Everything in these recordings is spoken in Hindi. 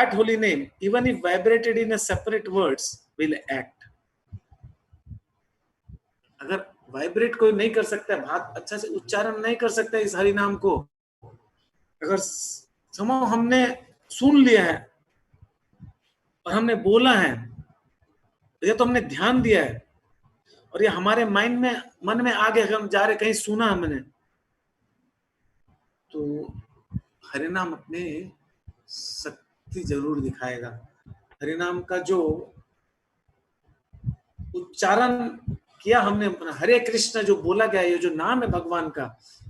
that holy name, even if vibrated in a separate words, will act. अगर वाइब्रेट कोई नहीं कर सकता है, बात अच्छा से उच्चारण नहीं कर सकता है इस हरि नाम को, अगर समझो हमने सुन लिया है और हमने बोला है, या तो हमने ध्यान दिया है और ये हमारे माइंड में, मन में आ गया, हम जा रहे कहीं सुना हमने, तो हरिनाम अपने शक्ति जरूर दिखाएगा। हरिनाम का जो उच्चारण किया हमने, हरे कृष्ण जो बोला गया, ये जो नाम है भगवान का,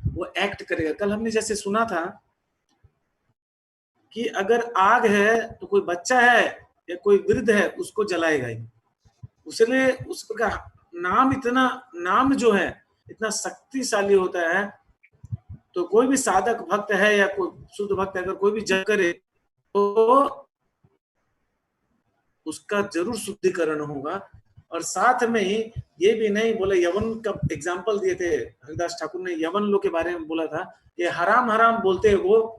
वो एक्ट करेगा। कल हमने जैसे सुना था कि अगर आग है तो कोई बच्चा है या कोई वृद्ध है उसको जलाएगा ही, उसलिए उसका नाम इतना, नाम जो है इतना शक्तिशाली होता है। तो कोई भी साधक भक्त है या कोई शुद्ध भक्त है, अगर कोई भी जप करे तो उसका जरूर शुद्धिकरण होगा। और साथ में ही ये भी नहीं बोले, यवन का एग्जाम्पल दिए थे हरिदास ठाकुर ने, यवन लोग के बारे में बोला था कि हराम हराम बोलते हैं वो,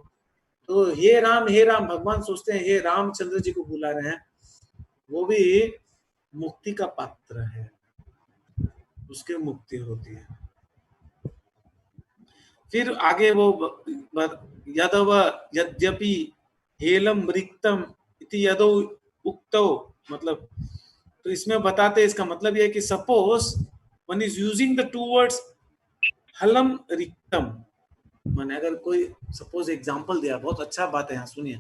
तो हे राम भगवान सोचते हैं हे रामचंद्र जी को बुला रहे हैं, वो भी मुक्ति का पात्र है, उसके मुक्ति होती है। फिर आगे वो यदव यद्यपि हेलम रिक्तम इति यदो उक्तो, मतलब तो इसमें बताते, इसका मतलब ये है कि suppose one is using the two words हलम रिक्तम, माने अगर कोई सपोज एग्जांपल दिया, बहुत अच्छा बात है यहाँ सुनिए,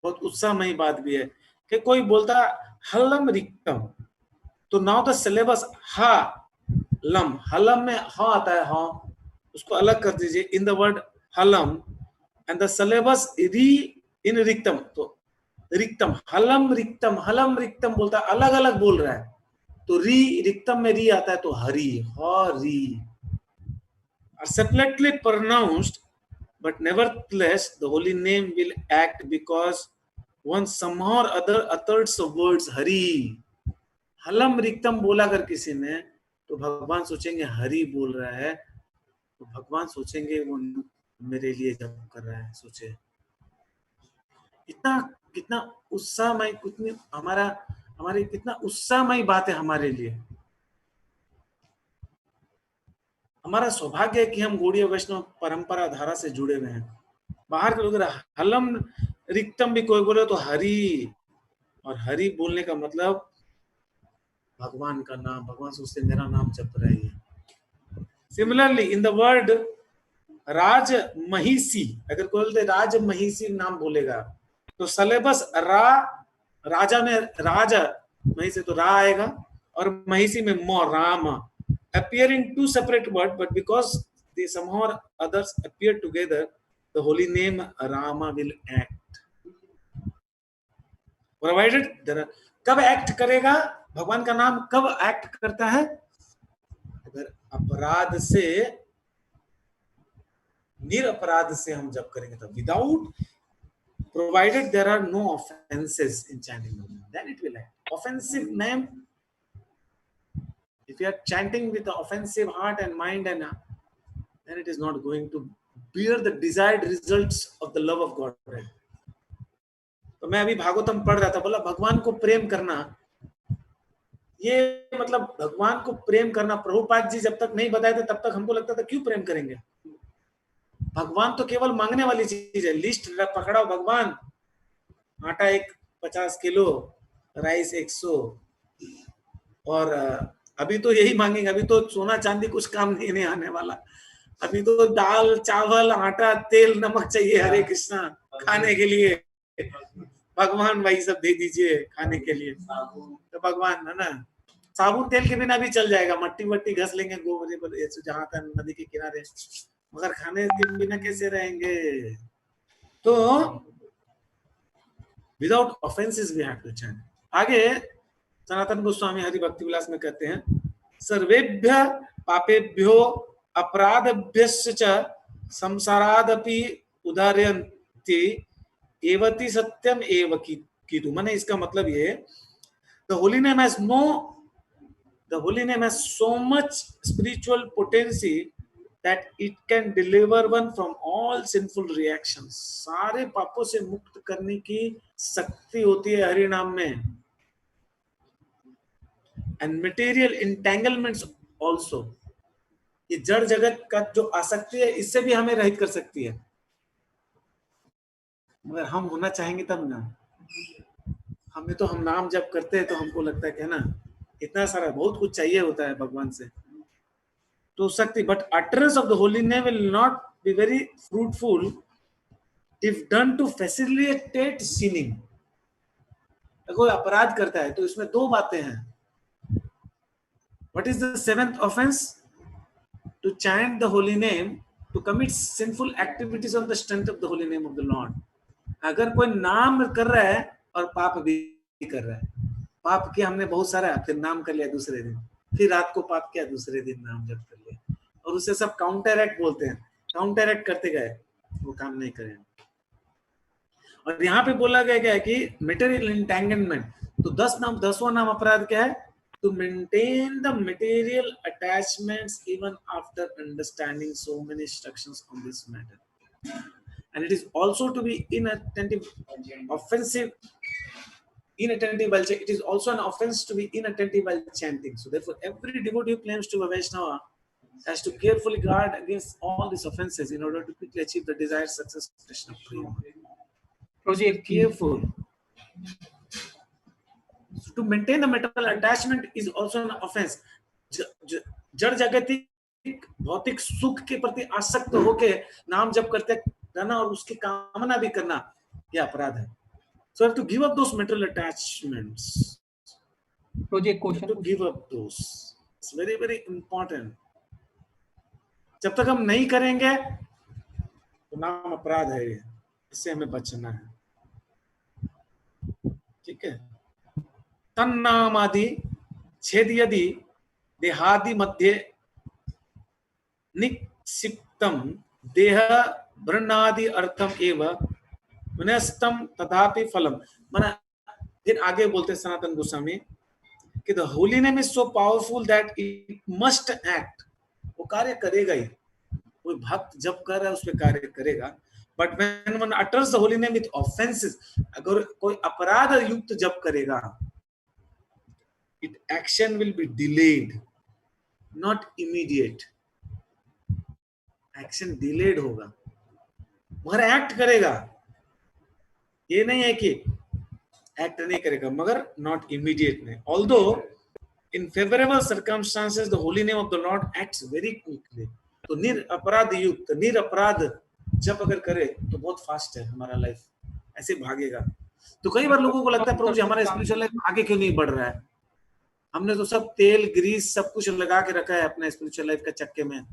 बहुत उत्साहमयी बात भी है कि कोई बोलता हलम रिक्तम, तो नाउ द सिलेबस हा लम, हलम में हा आता है, हा उसको अलग कर दीजिए इन द वर्ड हलम, एंड द सिलेबस री इन रिक्तम, तो रिक्तम हलम रिक्तम बोलता है, अलग अलग बोल रहा है, तो री रिक्तम में री आता है, तो Hari, Hari are separately pronounced, but nevertheless the holy name will act because one somehow or other utters the words Hari. Halam रिक्तम बोला अगर किसी ने, तो भगवान सोचेंगे हरि बोल रहा है, तो भगवान सोचेंगे वो मेरे लिए जप कर रहा है। सोचे इतना कितना उत्साहमय, कितनी हमारी कितना उत्साहमय बात है हमारे लिए। हमारा सौभाग्य है कि हम गौड़ीय वैष्णव परंपरा धारा से जुड़े हुए हैं। बाहर के लोग हलम रिक्तम भी कोई बोले तो हरि, और हरि बोलने का मतलब भगवान का नाम, भगवान सोचते मेरा नाम जप रही है। सिमिलरली इन द वर्ड राज महिषी, अगर कोई बोलते राज महिषी नाम बोलेगा, तो सलेबस रा, राजा में राजा महिषी तो रा आएगा, और महिषी में मो, Ram, appear in two separate words, but because they somehow or others appear together, the holy name Rama will act, provided there are, कब एक्ट करेगा भगवान का नाम, कब एक्ट करता है, अगर अपराध से, निरपराध से हम जब करेंगे तब, without, provided there are no offenses in chanting, then it will act. Offensive name, if you are chanting with the offensive heart and mind, and then it is not going to bear the desired results of the love of God. तो मैं अभी भागवतम पढ़ रहा था, बोला भगवान को प्रेम करना, ये मतलब भगवान को प्रेम करना, प्रभुपाद जी जब तक नहीं बताए थे तब तक हमको लगता था क्यों प्रेम करेंगे, भगवान तो केवल मांगने वाली चीज है। लिस्ट पकड़ाओ भगवान, आटा 50 किलो, राइस 100, और अभी तो यही मांगेंगे, अभी तो सोना चांदी कुछ काम नहीं आने वाला, अभी तो दाल चावल आटा तेल नमक चाहिए, हरे कृष्णा खाने के लिए, भगवान वही सब दे दीजिए खाने के लिए, तो भगवान है ना, साबुन तेल के बिना भी चल जाएगा, मट्टी वट्टी घस लेंगे गोबरे पर जहाँ तक नदी के किनारे, मगर खाने के बिना कैसे रहेंगे। तो without offences we have to chant. आगे सनातन गोस्वामी हरि भक्ति विलास में कहते हैं, सर्वेभ्य पापेभ्यो अपराधभ्यश्च च संसारादपि उदारयन्ति एवति सत्यम एव कीतु। माने इसका मतलब ये, the holy name has so much spiritual potency that it can deliver one from all sinful reactions. सारे पापों से मुक्त करने की शक्ति होती है हरि नाम में. And material entanglements also. ये जड़ जगत का जो आसक्ति है इससे भी हमें रहित कर सकती है, मगर हम होना चाहेंगे तब ना. हमें तो हम नाम जब करते हैं तो हमको लगता है कि ना इतना सारा बहुत कुछ चाहिए होता है भगवान से तो शक्ति. But utterance of the holy name will not be very fruitful if done to facilitate sinning. कोई अपराध करता है तो इसमें दो बातें हैं. What is the seventh offense? To chant the holy name, to commit sinful activities on the strength of the holy name of the Lord. अगर कोई नाम कर रहा है और पाप भी कर रहा है, पाप किया हमने बहुत सारा, फिर नाम कर लिया दूसरे दिन, फिर रात को पाप किया, दूसरे दिन नाम जप कर लिया, और उसे सब काउंटर एक्ट बोलते हैं. काउंटर एक्ट करते गए, वो काम नहीं करें. और यहाँ पे बोला गया है कि मेटेरियल एंटेंगलमेंट, तो 10वां नाम अपराध क्या है? To maintain the material attachments even after understanding so many instructions on this matter. And it is also to be inattentive, offensive, inattentive while it is also an offense to be inattentive while chanting. So therefore, every devotee who claims to be a Vaishnava has to carefully guard against all these offenses in order to quickly achieve the desired success of Krishna Prema. Project careful. So to maintain the material attachment is also an offense. जड़ जागतिक भौतिक सुख के प्रति आसक्त होके नाम जप करते रहना और उसकी कामना भी करना, यह अपराध है. So you have to give up those material attachments. Project question. To give up those. It's very very important. जब तक हम नहीं करेंगे तो नाम अपराध है, इससे हमें बचना है. ठीक है. तन्नामादि छेद यदि देहादि मध्य निक्षिप्तम देह वृणादि अर्थम एव विनस्तम तथापि फलम. माना फिर आगे बोलते सनातन गोस्वामी कि the holy name is so powerful that it must act. वो कार्य करेगा ही. कोई भक्त जब कर रहा है उस पर कार्य करेगा. But when one utters the holy name with offences, अगर कोई अपराध युक्त जब करेगा, it action will be delayed, not immediate. Action delayed होगा, मगर एक्ट करेगा. ये नहीं है कि एक्ट नहीं करेगा, मगर not immediate नहीं. Although in favorable circumstances the holy name of the Lord acts very quickly. तो निरपराध युक्त, निरपराध जब अगर करे तो बहुत फास्ट है हमारा लाइफ, ऐसे भागेगा. तो कई बार लोगों को लगता है प्रभु जी हमारा स्पिरिचुअल लाइफ आगे क्यों नहीं बढ़ रहा है? हमने तो सब तेल ग्रीस सब कुछ लगा के रखा है अपने स्पिरिचुअल लाइफ का चक्के में,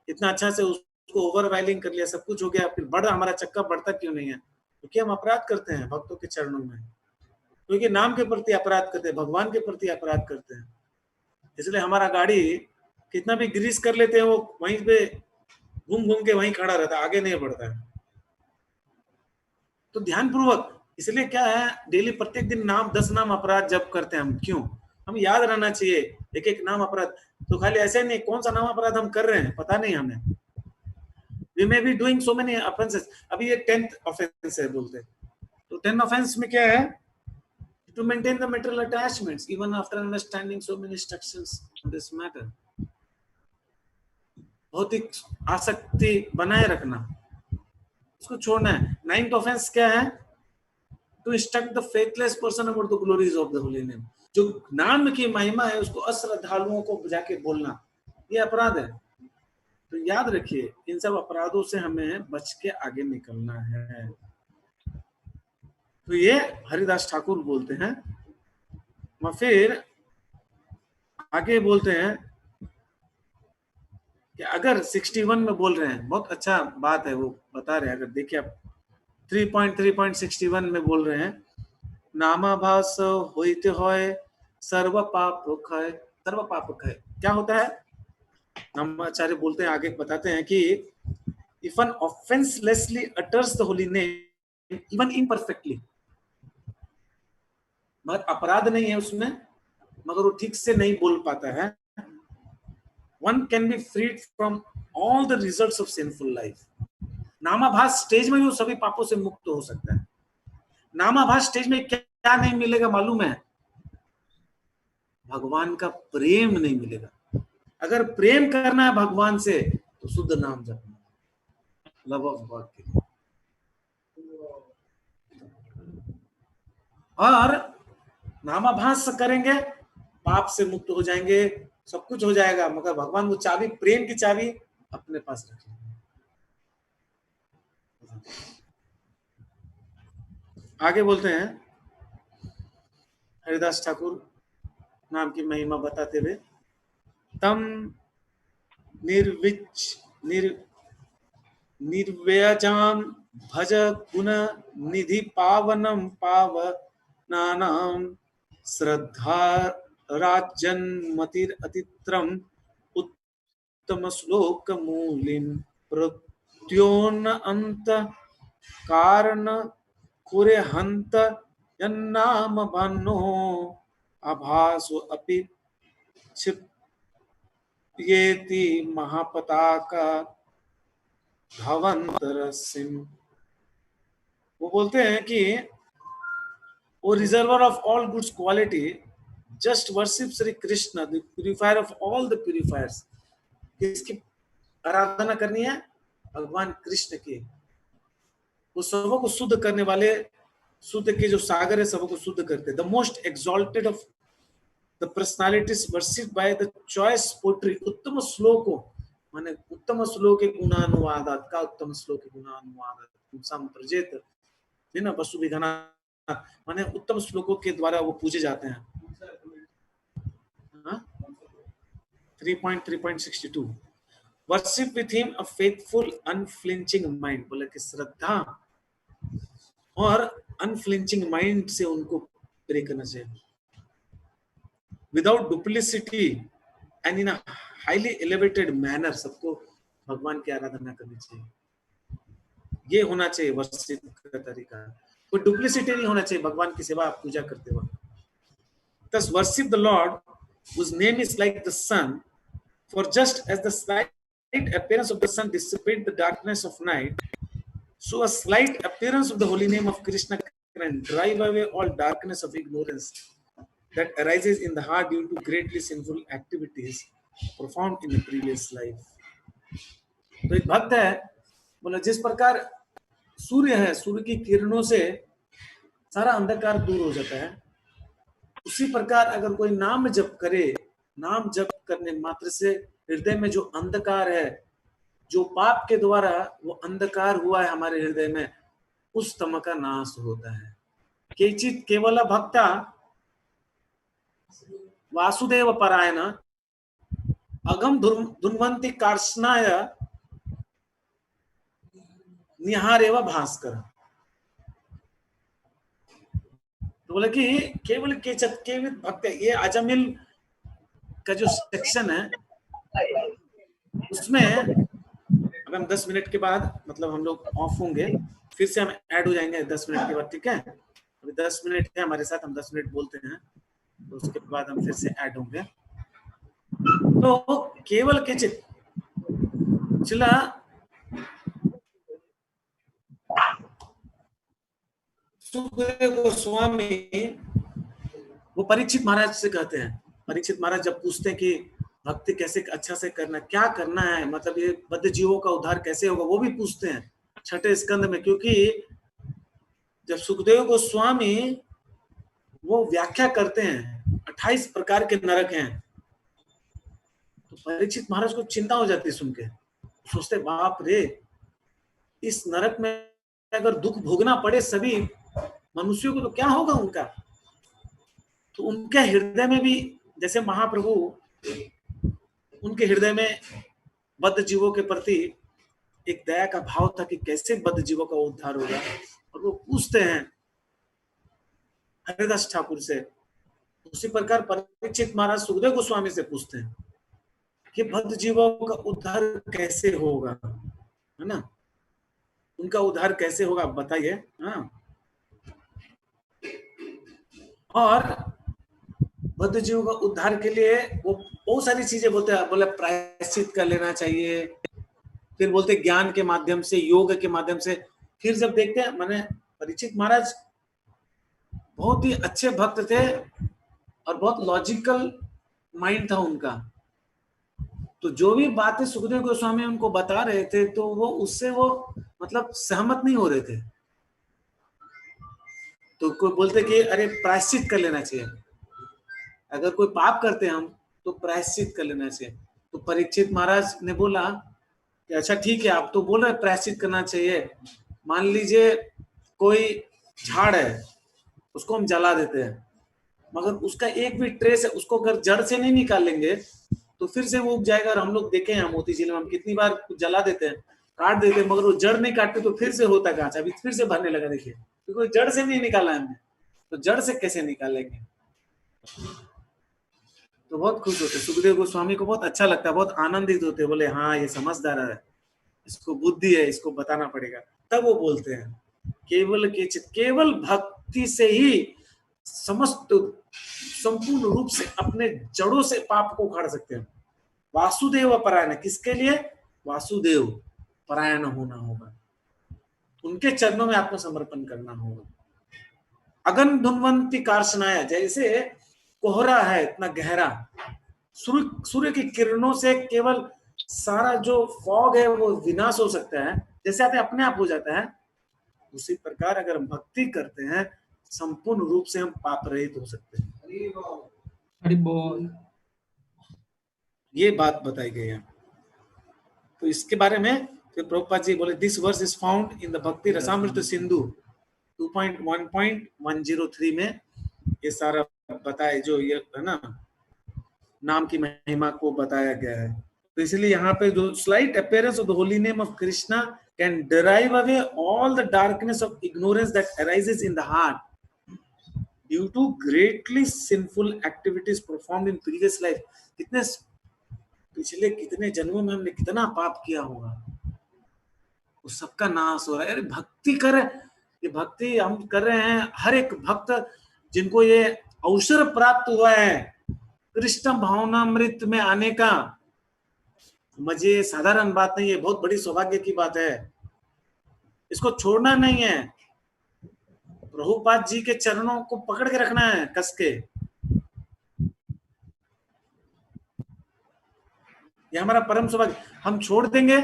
इतना अच्छा से उसको ओवरवाइलिंग कर लिया, सब कुछ हो गया, फिर बढ़ हमारा चक्का बढ़ता क्यों नहीं है? क्योंकि हम अपराध करते हैं भक्तों के चरणों में, क्योंकि नाम के प्रति अपराध करते हैं, भगवान के प्रति अपराध करते हैं. इसलिए हमारा गाड़ी कितना भी ग्रीस कर लेते हैं, वो वहीं पे घूम घूम के वहीं खड़ा रहता है, आगे नहीं बढ़ता है. तो ध्यान पूर्वक, इसलिए क्या है, डेली प्रत्येक दिन नाम 10 नाम अपराध जब करते हैं हम. क्यों? हम याद रहना चाहिए एक एक नाम अपराध. तो खाली ऐसे नहीं कौन सा नाम अपराध हम कर रहे हैं पता नहीं हमें. We may be doing so many offenses. अभी ये 10th offense है बोलते हैं. तो 10th offense में क्या है? To maintain the material attachments even after understanding so many instructions on this matter. भौतिक आसक्ति बनाए रखना, उसको छोड़ना है. 9th offense क्या है? To instruct the faithless person about the glories of the holy name. जो नाम की महिमा है उसको अश्रद्धालुओं को जाके बोलना, ये अपराध है. तो याद रखिए इन सब अपराधों से हमें बच के आगे निकलना है. तो ये हरिदास ठाकुर बोलते हैं. और फिर आगे बोलते हैं कि अगर 61 में बोल रहे हैं, बहुत अच्छा बात है वो बता रहे हैं. अगर देखिए आप 3.3.61 में बोल रहे हैं, नामाभास होते होय सर्व पाप खय. सर्व पाप खय क्या होता है? नामाचार्य बोलते हैं, आगे बताते हैं कि if an offenselessly utters the holy name even imperfectly, मगर अपराध नहीं है उसमें, मगर वो ठीक से नहीं बोल पाता है, one can be freed from all the results of sinful life. नामाभास स्टेज में भी वो सभी पापों से मुक्त हो सकता है। नामाभास स्टेज में क्या नहीं मिलेगा मालूम है? भगवान का प्रेम नहीं मिलेगा। अगर प्रेम करना है भगवान से तो शुद्ध नाम जपना, लव ऑफ गॉड के लिए। और नामाभास करेंगे, पाप से मुक्त हो जाएंगे, सब कुछ हो जाएगा, मगर भगवान वो चाबी, प्रेम की चाबी अपने पास रखेंगे। आगे बोलते हैं हरिदास ठाकुर नाम की महिमा बताते हुए, तम निर्व्यजाम भज गुण निधि पावनम पावनानाम श्रद्धा राजन्मतिर अतित्रम उत्तम श्लोक मूलिम प्रत्योन अंत कारण कुरे हंत यन्नाम भन्नो आभासो अपि क्षिप्येति महापताका धवंतरसिम। वो बोलते हैं कि वो reservoir of all goods quality just worship Shri Krishna the purifier of all the purifiers. किसकी आराधना करनी है? भगवान कृष्ण की। वो सबों को शुद्ध करने वाले, शुद्ध के जो सागर है सबों को शुद्ध करते। The most exalted of the personalities worshipped by the choice poetry. उत्तम श्लोकों माने उत्तम श्लोक के गुणानुवादात का उत्तम श्लोक के गुणानुवादात संप्रजेत है ना, वसु विघना माने उत्तम श्लोकों के द्वारा वो पूजे जाते हैं। 3.3.62 worship with him a faithful unflinching mind. बोले कि श्रद्धा और अनफ्लिंचिंग माइंड से उनको प्रे करना चाहिए। Without duplicity and in a highly elevated manner सबको भगवान की आराधना करनी चाहिए। ये होना चाहिए वर्शिप का तरीका। कोई डुप्लिसिटी नहीं होना चाहिए भगवान की सेवा पूजा करते वक्त। Thus worship the Lord whose name is like the sun, for just as the slight appearance of the sun dissipates the darkness of night, so a slight appearance of the holy name of Krishna can drive away all darkness of ignorance that arises in the heart due to greatly sinful activities performed in the previous life. तो एक भक्त है, बोला जिस प्रकार सूर्य है, सूर्य की किरणों से सारा अंधकार दूर हो जाता है, उसी प्रकार अगर कोई नाम जप करे, नाम जप करने मात्र से हृदय में जो अंधकार है, जो पाप के द्वारा वो अंधकार हुआ है हमारे हृदय में, उस तम का नाश होता है। केचित केवल भक्ता वासुदेव परायण अगम धुन्वंती कार्ष्णाय निहारेव भास्कर। तो बोले कि केवल केवल भक्त, ये अजमिल का जो सेक्शन है उसमें अगर हम 10 मिनट के बाद मतलब हम लोग ऑफ होंगे, फिर से हम ऐड हो जाएंगे 10 मिनट के बाद, ठीक है? अभी 10 मिनट है हमारे साथ, हम 10 मिनट बोलते हैं, तो उसके बाद हम फिर से ऐड होंगे। तो केवल केचित चिला सुखदेव गोस्वामी वो परीक्षित महाराज से कहते हैं। परीक्षित महाराज जब पूछते हैं कि भक्ति कैसे अच्छा से करना, क्या करना है, मतलब ये बद्ध जीवों का उद्धार कैसे होगा, वो भी पूछते हैं 6ठे स्कंद में। क्योंकि जब सुखदेव गोस्वामी वो व्याख्या करते हैं 28 प्रकार के नरक हैं, तो परीक्षित महाराज को चिंता हो जाती है सुन के। सोचते बाप रे, इस नरक में अगर दुख भोगना पड़े सभी मनुष्यों को तो क्या होगा उनका। तो उनके हृदय में भी जैसे महाप्रभु, उनके हृदय में बद्ध जीवों के प्रति एक दया का भाव था कि कैसे बद्ध जीवों का उद्धार होगा। और वो पूछते हैं हरिदास ठाकुर से, उसी प्रकार परीक्षित महाराज सुखदेव गोस्वामी से पूछते हैं कि बद्ध जीवों का उद्धार कैसे होगा, है ना, उनका उद्धार कैसे होगा बताइए। हाँ, और बद्ध जीवों का उद्धार के लिए वो बहुत सारी चीजें बोलते हैं। बोले प्रायश्चित कर लेना चाहिए, फिर बोलते ज्ञान के माध्यम से, योग के माध्यम से। फिर जब देखते हैं, मैंने परीक्षित महाराज बहुत ही अच्छे भक्त थे और बहुत लॉजिकल माइंड था उनका, तो जो भी बातें सुखदेव गोस्वामी उनको बता रहे थे तो वो उससे वो मतलब सहमत नहीं हो रहे थे। तो कोई बोलते कि अरे प्रायश्चित कर लेना चाहिए, अगर कोई पाप करते हैं हम तो प्रायश्चित कर लेना चाहिए। तो परीक्षित महाराज ने बोला कि अच्छा ठीक है, आप तो बोल रहे प्रायश्चित करना चाहिए, मान लीजिए कोई झाड़ है, उसको हम जला देते हैं, मगर उसका एक भी ट्रेस है, उसको अगर जड़ से नहीं निकालेंगे तो फिर से वो उग जाएगा। और हम लोग देखे हैं मोती झील में, हम कितनी बार जला देते हैं, काट देते हैं, मगर वो जड़ नहीं काटते तो फिर से होता कांच, अभी फिर से भरने लगा। देखिए, क्योंकि जड़ से नहीं निकाला है हमने, तो जड़ से कैसे निकालेंगे। तो बहुत खुश होते, सुखदेव गोस्वामी को बहुत अच्छा लगता है, बहुत आनंदित होते, बोले हाँ ये समझदार है, इसको बुद्धि है, इसको बताना पड़ेगा। तब वो बोलते हैं केवल केचित, केवल भक्ति से ही समस्त संपूर्ण रूप से अपने जड़ों से पाप को उखाड़ सकते हैं। वासुदेव परायण, किसके लिए? वासुदेव परायण होना होगा, उनके चरणों में आत्मसमर्पण करना होगा। अगन धुनवंती कार्शनाया, जैसे कोहरा है इतना गहरा, सूर्य की किरणों से केवल सारा जो फॉग है वो विनाश हो सकता है, जैसे आते अपने आप हो जाता है, उसी प्रकार अगर हम भक्ति करते हैं संपूर्ण रूप से हम पाप रहित हो सकते हैं। हरि बोल। ये बात बताई गई है। तो इसके बारे में फिर प्रभुपाद जी बोले this verse is found in the Bhakti Rasamrita Sindhu 2.1.103 में ये सारा बताए, जो ये है ना नाम की महिमा को बताया गया है। तो इसलिए यहाँ पे जो slight appearance of the holy name of Krishna can derive away all the darkness of ignorance that arises in the heart due to greatly sinful activities performed in previous life. कितने पिछले कितने जन्मों में हमने कितना पाप किया होगा, उस सबका नाश हो रहा है। अरे भक्ति कर, ये भक्ति हम कर रहे हैं, हर एक भक्त जिनको ये अवसर प्राप्त हुआ है कृष्ण भावनामृत में आने का, मुझे साधारण बात नहीं है, बहुत बड़ी सौभाग्य की बात है। इसको छोड़ना नहीं है, प्रभुपाद जी के चरणों को पकड़ के रखना है कस के। ये हमारा परम सौभाग्य, हम छोड़ देंगे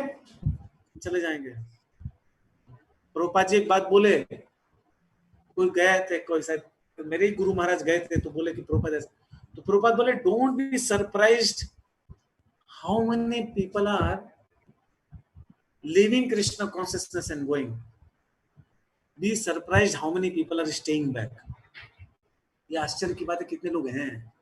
चले जाएंगे। प्रभुपाद जी एक बात बोले, कोई गए थे, कोई शायद मेरे ही गुरु महाराज गए थे, तो बोले कि प्रभुपाद, तो प्रभुपाद बोले don't be surprised how many people are living Krishna consciousness and going, be surprised how many people are staying back. ये आश्चर्य की बात है, कितने लोग हैं,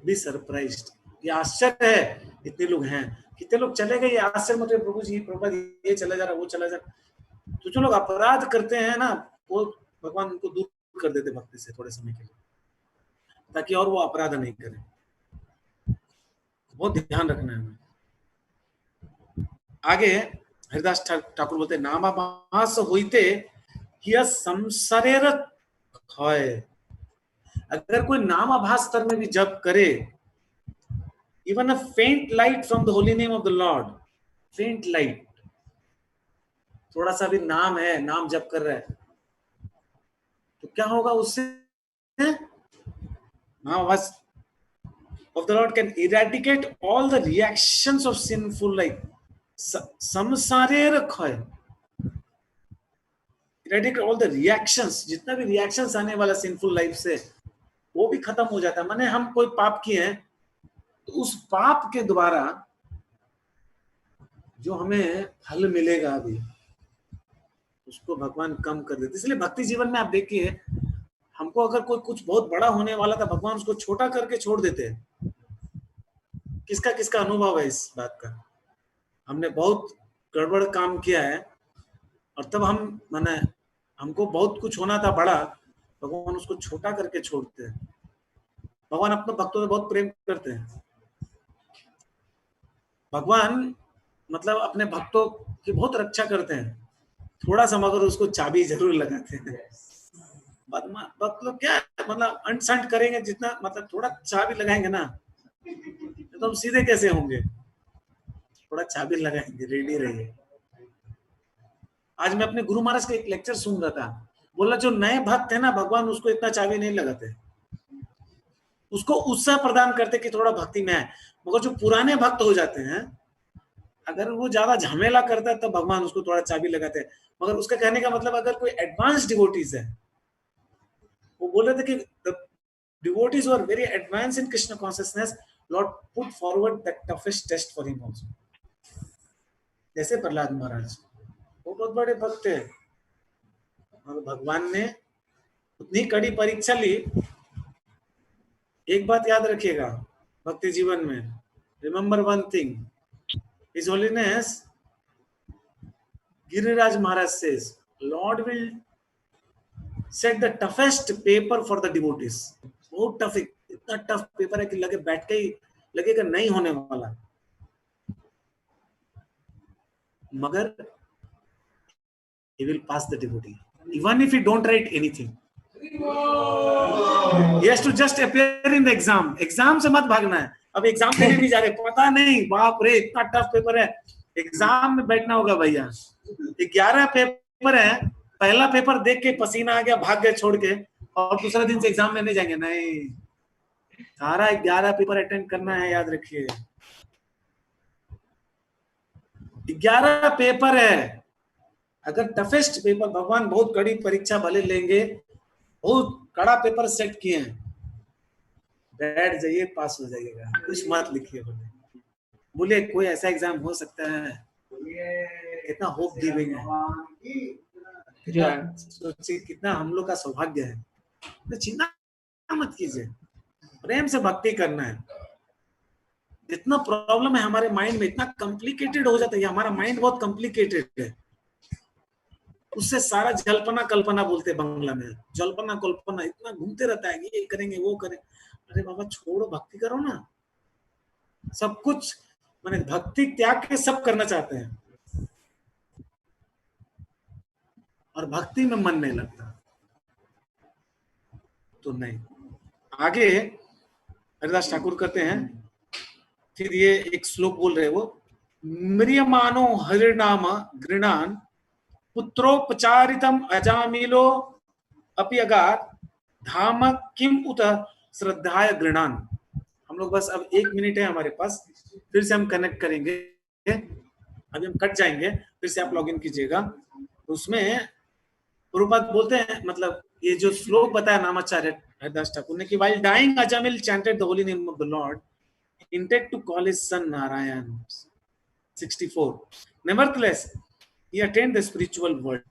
बी सरप्राइज्ड, ये आश्चर्य है, इतने लोग हैं। कितने लोग चले गए, ये आश्चर्य मतलब प्रभु जी प्रभुपाद ये चला जा रहा, वो चला जा रहा। तो जो लोग अपराध करते हैं ना, वो भगवान उनको दूर कर देते भक्ति से थोड़े समय के लिए, ताकि और वो अपराध नहीं करें। बहुत ध्यान रखना है हमें। आगे हरिदास ठाकुर बोलते नामाभास होइते हिय संसारेर क्षय। अगर कोई नामाभास स्तर में भी जप करे, इवन अ फेंट light from the holy name of the Lord, फेंट लाइट, थोड़ा सा भी नाम है, नाम जप कर रहा है, तो क्या होगा उससे? नामाभास of the Lord can eradicate all the reactions of sinful life. samsare khaya, eradicate all the reactions, जितना भी reactions आने वाला sinful life से, वो भी खत्म हो जाता है। माने हम कोई पाप किए हैं तो उस पाप के द्वारा जो हमें फल मिलेगा अभी, उसको भगवान कम कर देते। इसलिए भक्ति जीवन में आप देखिए, हमको अगर कोई कुछ बहुत बड़ा होने वाला था, भगवान उसको छोटा करके छोड़ देते हैं। किसका किसका अनुभव है इस बात का? हमने बहुत गड़बड़ काम किया है और तब हम माने हमको बहुत कुछ होना था बड़ा, भगवान उसको छोटा करके छोड़ते हैं। भगवान अपने भक्तों से बहुत प्रेम करते हैं। भगवान मतलब अपने भक्तों की बहुत रक्षा करते हैं, थोड़ा सा मगर उसको चाबी जरूर लगाते हैं। मतलब क्या मतलब अंट करेंगे जितना, मतलब थोड़ा चाबी लगाएंगे ना तो हम सीधे कैसे होंगे। थोड़ा चाबी लगाएंगे, रेडी रहिए। आज मैं अपने गुरु महाराज का एक लेक्चर सुन रहा था, बोला जो नए भक्त है ना, भगवान उसको इतना चाबी नहीं लगाते, उसको उत्साह प्रदान करते कि थोड़ा भक्ति में आए। मगर जो पुराने भक्त हो जाते हैं, अगर वो ज्यादा झमेला करता है, तो भगवान उसको थोड़ा चाबी लगाते हैं। मगर उसका कहने का मतलब, अगर कोई एडवांस डिवोटीज है, वो बोल रहे थे कि the devotees who are very advanced in Krishna consciousness, Lord put forward the toughest test for him also. जैसे प्रहलाद महाराज, वो बहुत बड़े भक्त थे, और भगवान ने उतनी कड़ी परीक्षा ली। एक बात याद रखिएगा भक्ति जीवन में, remember one thing, his holiness Giriraj Maharaj says, Lord will set the toughest paper for the devotees. बहुत टफ, इतना टफ पेपर है कि लगे बैठ के ही लगेगा नहीं होने वाला, मगर he will pass the devotee even if he don't write anything. He has to just appear in the exam. Exam से मत भागना है। अब एग्जाम देने नहीं जा रहे, पता नहीं, बाप रे इतना टफ पेपर है, एग्जाम में बैठना होगा भैया। 11 पेपर है, पहला पेपर देख के पसीना आ गया, भाग गए छोड़ के, और दूसरा दिन से एग्जाम में नहीं जाएंगे, नहीं, सारा 11 पेपर अटेंड करना है, याद रखिए। 11 पेपर है, अगर टफेस्ट पेपर, भगवान बहुत कड़ी परीक्षा भले लेंगे, बहुत कड़ा पेपर सेट किए हैं, बैठ जाइए, पास हो जाइएगा, कुछ मत लिखिए। बोले कोई ऐसा एग्जाम हो सकता है, कितना होप गिविंग है, सोचिए कितना हम लोग का सौभाग्य है। तो चिंता मत कीजिए, प्रेम से भक्ति करना है। जितना प्रॉब्लम है हमारे माइंड में, इतना कॉम्प्लिकेटेड हो जाता है, हमारा माइंड बहुत कॉम्प्लिकेटेड है, उससे सारा जल्पना कल्पना बोलते हैं बांग्ला में, जल्पना कल्पना इतना घूमते रहता है कि ये करेंगे वो करें। अरे बाबा छोड़ो, भक्ति करो ना। सब कुछ माने भक्ति त्याग के सब करना चाहते हैं, और भक्ति में मन नहीं लगता तो नहीं। आगे हरिदास ठाकुर कहते हैं, फिर ये एक श्लोक बोल रहे, वो म्रियमानो हरिनाम गृणान पुत्रोपचारितम अजामिलो अपि अगात धाम किम उत श्रद्धाय गृणान। हम लोग बस अब 1 मिनट है हमारे पास, फिर से हम कनेक्ट करेंगे, अभी हम कट जाएंगे, फिर से आप लॉगिन कीजिएगा। उसमें प्रभुपाद बोलते हैं, मतलब ये जो श्लोक बताया नामाचार्य हरिदास ठाकुर ने, कि while dying Ajamil chanted the holy name of the Lord, intended to call his son Narayan. 64. Nevertheless, he attained the spiritual world.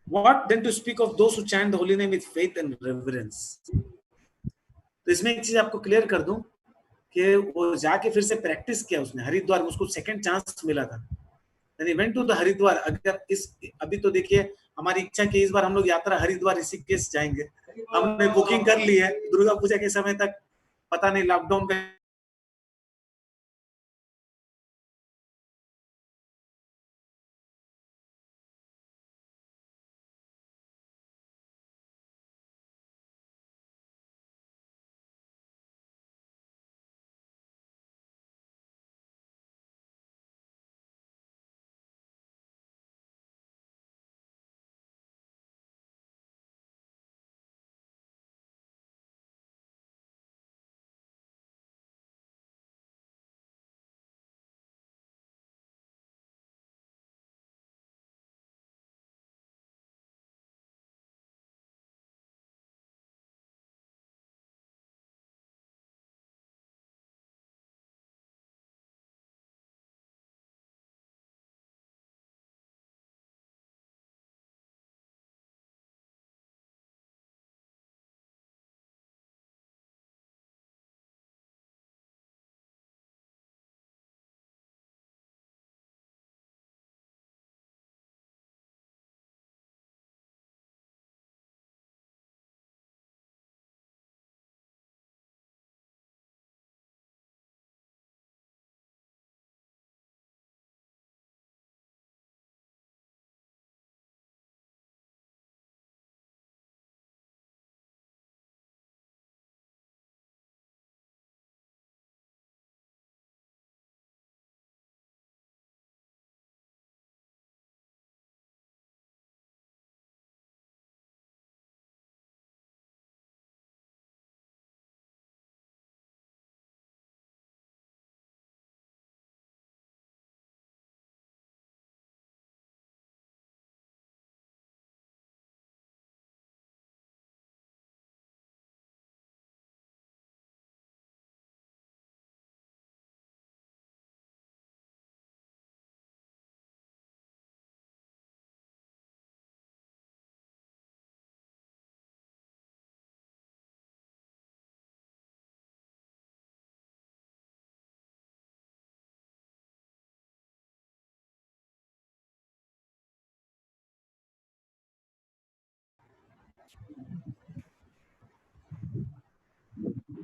What then to speak of those who chant the holy name with faith and reverence? तो इसमें एक चीज आपको क्लियर कर दूं कि वो जाके फिर से प्रैक्टिस किया उसने हरिद्वार, उसको सेकंड चांस मिला था, इवेंट टू द हरिद्वार। अगर इस अभी तो देखिए हमारी इच्छा कि इस बार हम लोग यात्रा हरिद्वार ऋषिकेश जाएंगे, हमने बुकिंग कर ली है दुर्गा पूजा के समय तक, पता नहीं लॉकडाउन का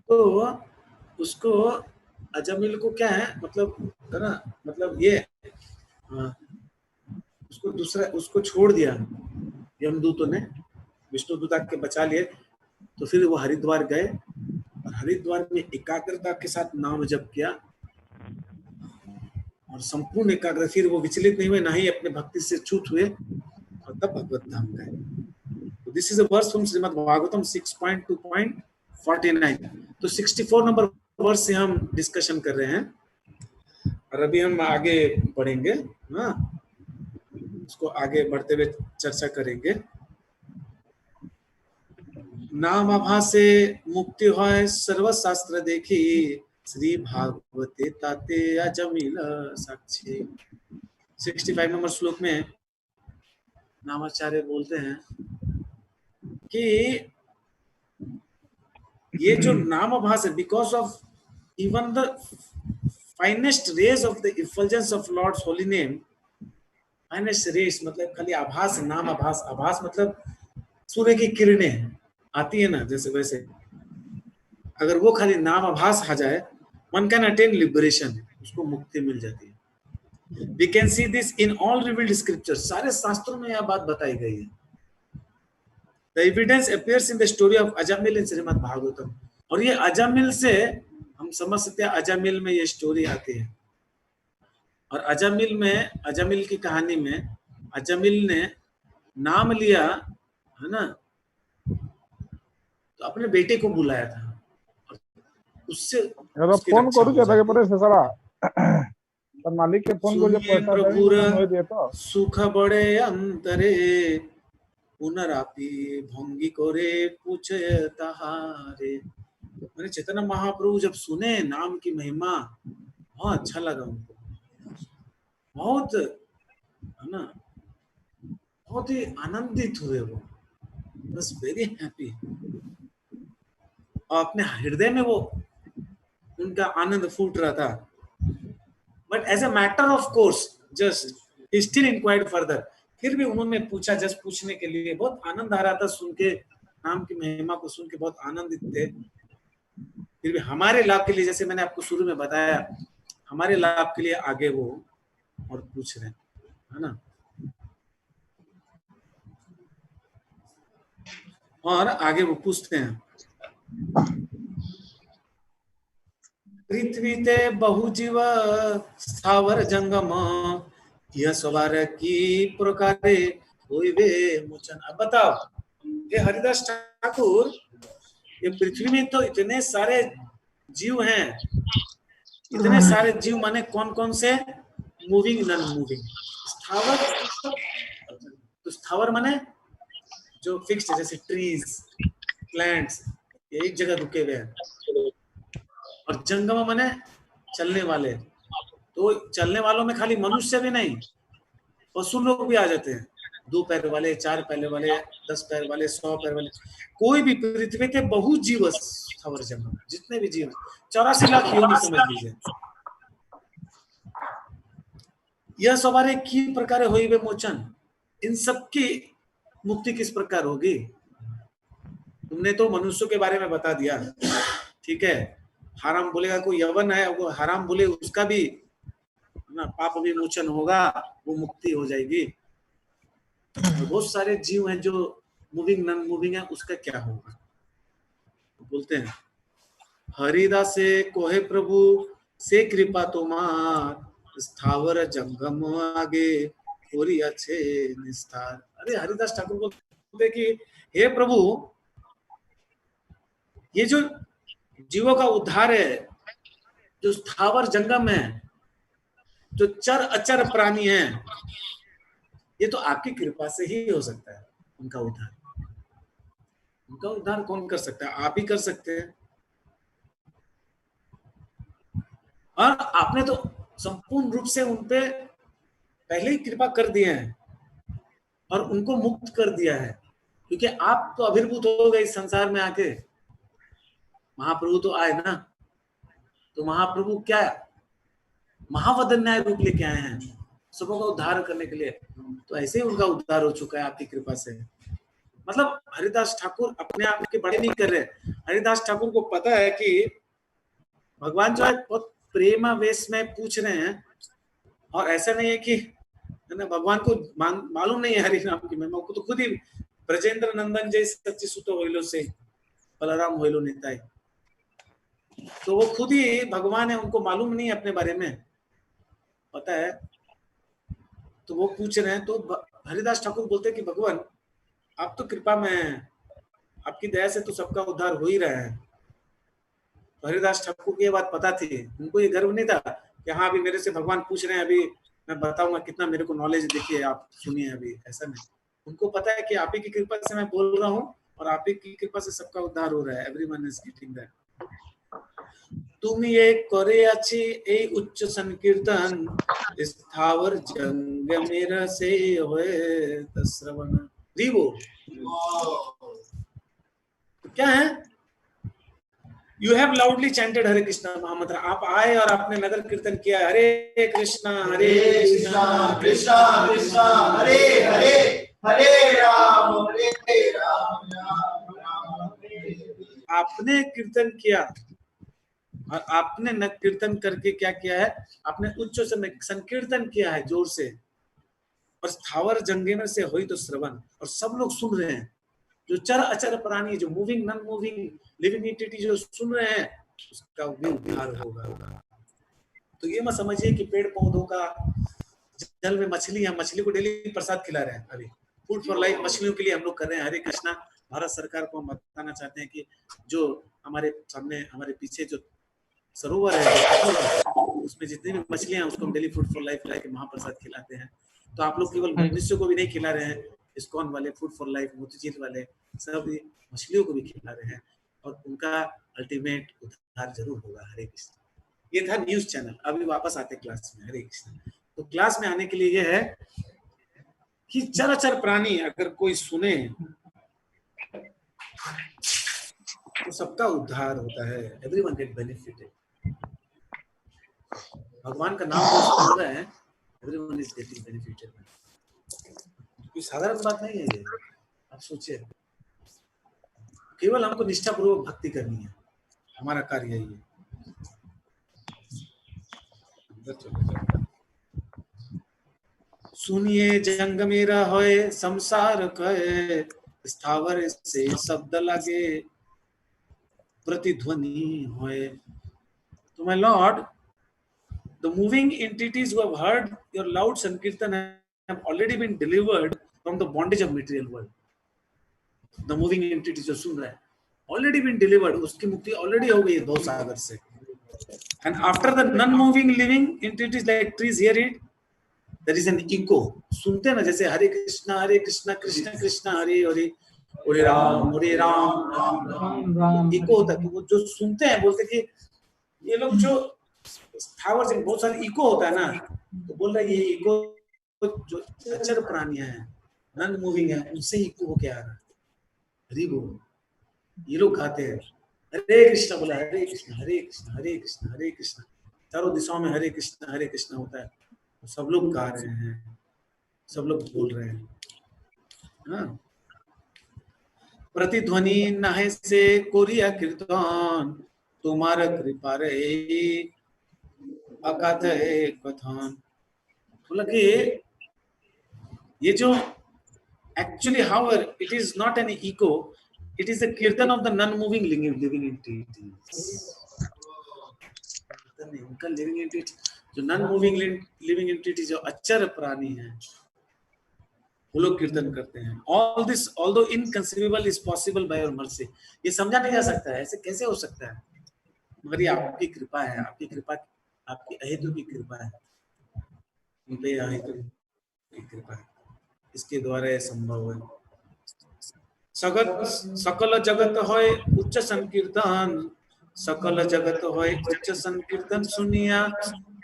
तो उसको अजामिल को क्या है मतलब, है ना, मतलब ये उसको दूसरा उसको छोड़ दिया यमदूतों ने, विष्णुदूत आके बचा लिए। तो फिर वो हरिद्वार गए और हरिद्वार में एकाग्रता के साथ नाम जप किया और संपूर्ण एकाग्र, फिर वो विचलित नहीं हुए, ना ही अपने भक्ति से च्युत हुए, और तब भगवत धाम गए। तो this is a verse from Shrimad Bhagavatam 6.2.49। तो 64 नंबर वर्स से हम डिस्कशन कर रहे हैं और अभी हम आगे बढ़ेंगे। हाँ, उसको आगे बढ़ते हुए चर्चा करेंगे। नाम आभासे मुक्ति होय सर्वशास्त्र देखी, श्री भागवते ताते अजमिल साक्षी। 65 नंबर श्लोक में नामाचार्य बोलते हैं कि ये जो नाम आभास है, because of even the finest rays of the effulgence of Lord's holy name, finest rays मतलब खाली आभास, नाम आभास, आभास मतलब सूर्य की किरणें आती है ना, जैसे वैसे अगर वो खाली नाम आभास आ जाए, वन कैन अटेन लिबरेशन, उसको मुक्ति मिल जाती है। We can see this in all revealed scriptures, सारे शास्त्रों में यह बात बताई गई है। The evidence appears in the story of Ajamil in Srimad Bhagavatam. और ये अजामिल से हम समझ सकते हैं, अजामिल में ये स्टोरी आती है। और अजामिल की कहानी में अजामिल ने नाम लिया, है ना, तो अपने बेटे को बुलाया था, उससे उसकी फोन रक्षा करू हो जाती परे से सारा तर मालिक के फोन को जो सुनिए पैसा प्रभुर दे तो सुख बड़े अंतरे, पुनरापि भंगी करे पूछे तहारे। मैंने चैतन्य महाप्रभु जब सुने नाम की महिमा, बहुत अच्छा लगा उनको, बहुत, है ना, बहुत ही आनंदित हुए वो, बस वेरी हैप्पी। और अपने हृदय में वो उनका आनंद फूट रहा था। But as a matter of course just still inquired further, फिर भी उन्होंने पूछा, जस्ट पूछने के लिए। बहुत आनंद आ रहा था सुन के, नाम की महिमा को सुन के बहुत आनंदित थे। फिर भी हमारे लाभ के लिए, जैसे मैंने आपको शुरू में बताया, हमारे लाभ के लिए आगे वो और पूछ रहे हैं, है ना। और आगे वो पूछते हैं, पृथ्वी ते बहुजीव स्थावर जंगम, यह सवार की प्रकारे होइबे मोचन। अब बताओ ये हरिदास ठाकुर, ये पृथ्वी में तो इतने सारे जीव हैं, इतने सारे जीव माने कौन कौन से? Moving, non moving. स्थावर, तो स्थावर माने जो फिक्स्ड है, जैसे ट्रीज, प्लांट्स, ये एक जगह रुके हुए हैं। और जंगम माने चलने वाले, तो चलने वालों में खाली मनुष्य भी नहीं, पशु लोग भी आ जाते हैं, 2 पैर वाले, 4 पैर वाले, 10 पैर वाले, 100 पैर वाले, कोई भी पृथ्वी के बहुत जीव स्थावर जंगम, जितने भी जीव, 84 लाख योनि समझ लीजिए। यह सवारे की प्रकार होइबे मोचन, इन सबकी मुक्ति किस प्रकार होगी? तुमने तो मनुष्यों के बारे में बता दिया, ठीक है। हराम बोलेगा कोई यवन है, वो हराम बोले उसका भी ना पाप विमोचन होगा, वो मुक्ति हो जाएगी। और बहुत सारे जीव हैं जो मूविंग, नॉन मूविंग है, उसका क्या होगा? बोलते हैं, हरिदास से कोहे प्रभु से कृपा तुम्हार, स्थावर जंगम आगे थोड़ी अच्छे निस्तार। अरे हरिदास ठाकुर बोलते कि हे प्रभु, ये जो जीवों का उद्धार है, जो स्थावर जंगम है, जो चर अचर प्राणी हैं, ये तो आपकी कृपा से ही हो सकता है उनका उद्धार। उनका उद्धार कौन कर सकता है? आप ही कर सकते हैं। और आपने तो संपूर्ण रूप से उनपे पहले ही कृपा कर दिए हैं और उनको मुक्त कर दिया है, क्योंकि आप तो अभिर्भूत हो गए इस संसार में आके। महाप्रभु तो आए ना, तो महाप्रभु क्या महावदन्याय रूप लेके आए हैं सबों का उद्धार करने के लिए। तो ऐसे ही उनका उद्धार हो चुका है आपकी कृपा से। मतलब हरिदास ठाकुर अपने आप के बड़े नहीं कर रहे। हरिदास ठाकुर को पता है कि भगवान जो है बहुत प्रेमावेश में पूछ रहे हैं, और ऐसा नहीं है कि है ना, भगवान को मालूम नहीं है हरि नाम की महिमा को, तो खुद ही ब्रजेंद्र नंदन जय सच्ची सुतो होइलो से बलराम होइलो नेताई, तो वो खुद ही भगवान है, उनको मालूम नहीं है अपने बारे में, पता है, तो वो पूछ रहे हैं। तो हरिदास ठाकुर बोलते हैं कि भगवान आप तो कृपा में हैं, आपकी दया से तो सबका उद्धार हो ही रहा है। तो हरिदास ठाकुर को ये बात पता थी, उनको ये गर्व नहीं था कि हाँ अभी मेरे से भगवान पूछ रहे हैं, अभी मैं बताऊंगा कितना मेरे को नॉलेज, देखिए आप सुनिए, अभी ऐसा नहीं। उनको पता है कि आप ही की कृपा से मैं बोल रहा हूँ और आप ही की कृपा से सबका उद्धार हो रहा है। Everyone is getting that. তুমি এক করে আছি এই উচ্চ সংকীর্তন स्थावर जंग मेरा से होए श्रवण दीवो। तो क्या है, यू हैव लाउडली चैंटेड हरे कृष्णा महामंत्र। आप आए और आपने नगर कीर्तन किया हरे कृष्णा कृष्णा कृष्णा हरे हरे हरे राम आपने कीर्तन किया, और आपने न कीर्तन करके क्या किया है, आपने उच्च से संकीर्तन किया है जोर से, और स्थावर जंगम से हुई तो श्रवण, और सब लोग सुन रहे हैं, जो चर अचर प्राणी, जो moving non moving living entity जो सुन रहे हैं, उसका भी उद्धार होगा। तो ये मत समझिए कि पेड़ पौधों का, जल में मछली को डेली प्रसाद खिला रहे हैं। अभी फूड फॉर लाइफ मछलियों के लिए हम लोग कर रहे हैं हरे कृष्णा। भारत सरकार को हम बताना चाहते हैं कि जो हमारे सामने, हमारे पीछे जो सरोवर है, उसमें जितनी भी मछलियां हैं उसको हम डेली फूड फॉर लाइफ लाके महाप्रसाद खिलाते हैं। तो आप लोग केवल मनुष्य को भी नहीं खिला रहे हैं, इस्कॉन वाले, फूड फॉर लाइफ, मोतीचूर वाले, सब मछलियों को भी खिला रहे हैं, और उनका अल्टीमेट उद्धार जरूर होगा। हरे कृष्ण। ये था न्यूज चैनल। अभी वापस आते क्लास में। हरे कृष्ण। तो क्लास में आने के लिए ये है कि चराचर प्राणी अगर कोई सुने तो सबका उद्धार होता है। Everyone get benefited. भगवान का नाम जो सुन रहे हैं, एवरीवन इज गेटिंग बेनिफिटेड। कोई साधारण बात नहीं है ये, आप सोचिए। केवल हमको निष्ठापूर्वक भक्ति करनी है, हमारा कार्य यही है। सुनिए जंग मेरा होए संसार कहे, स्थावर से शब्द लगे प्रतिध्वनि होए। तो my Lord, the moving entities who have heard your loud sankirtan have already been delivered from the bondage of material world. The moving entities जो सुन रहे हैं already been delivered, उसकी मुक्ति already हो गई है भव सागर से। And after the non-moving living entities like trees hear it, there is an echo. सुनते ना, जैसे हरे कृष्णा कृष्ण कृष्ण हरे हरे, हरे राम राम राम, इको होता है। तो वो जो सुनते हैं बोलते कि ये लोग जो स्थावर से बहुत सारे इको होता है ना, तो बोल रहे ये इको जो अचर प्राणी है, नॉन मूविंग है, उनसे इको होके आ रहा है। हरि बोल। ये लोग गाते हैं हरे कृष्णा, बोला हरे कृष्णा हरे कृष्णा हरे कृष्णा हरे कृष्णा, चारों दिशाओं में हरे कृष्णा होता है। तो सब लोग गा रहे हैं, सब लोग बोल रहे हैं। हाँ, प्रतिध्वनि नहे से कोरिया कीर्तन, तुम्हारा कृपा रे अकथ कथन। बोला कि ये जो actually however it is not an echo, it is a kirtan of the non-moving living entities. उनका living entity, जो non-moving living entity जो अचर प्राणी है, वो लोग कीर्तन करते हैं। All this although inconceivable is possible by your mercy. ये समझा नहीं जा सकता है, ऐसे कैसे हो सकता है, मगर ये आपकी कृपा है, आपकी कृपा, आपकी अहेतु की कृपा है, अहेतु की कृपा है, इसके द्वारा ये संभव है। सकल जगत होय उच्च संकीर्तन, सकल जगत होय उच्च संकीर्तन, सुनिया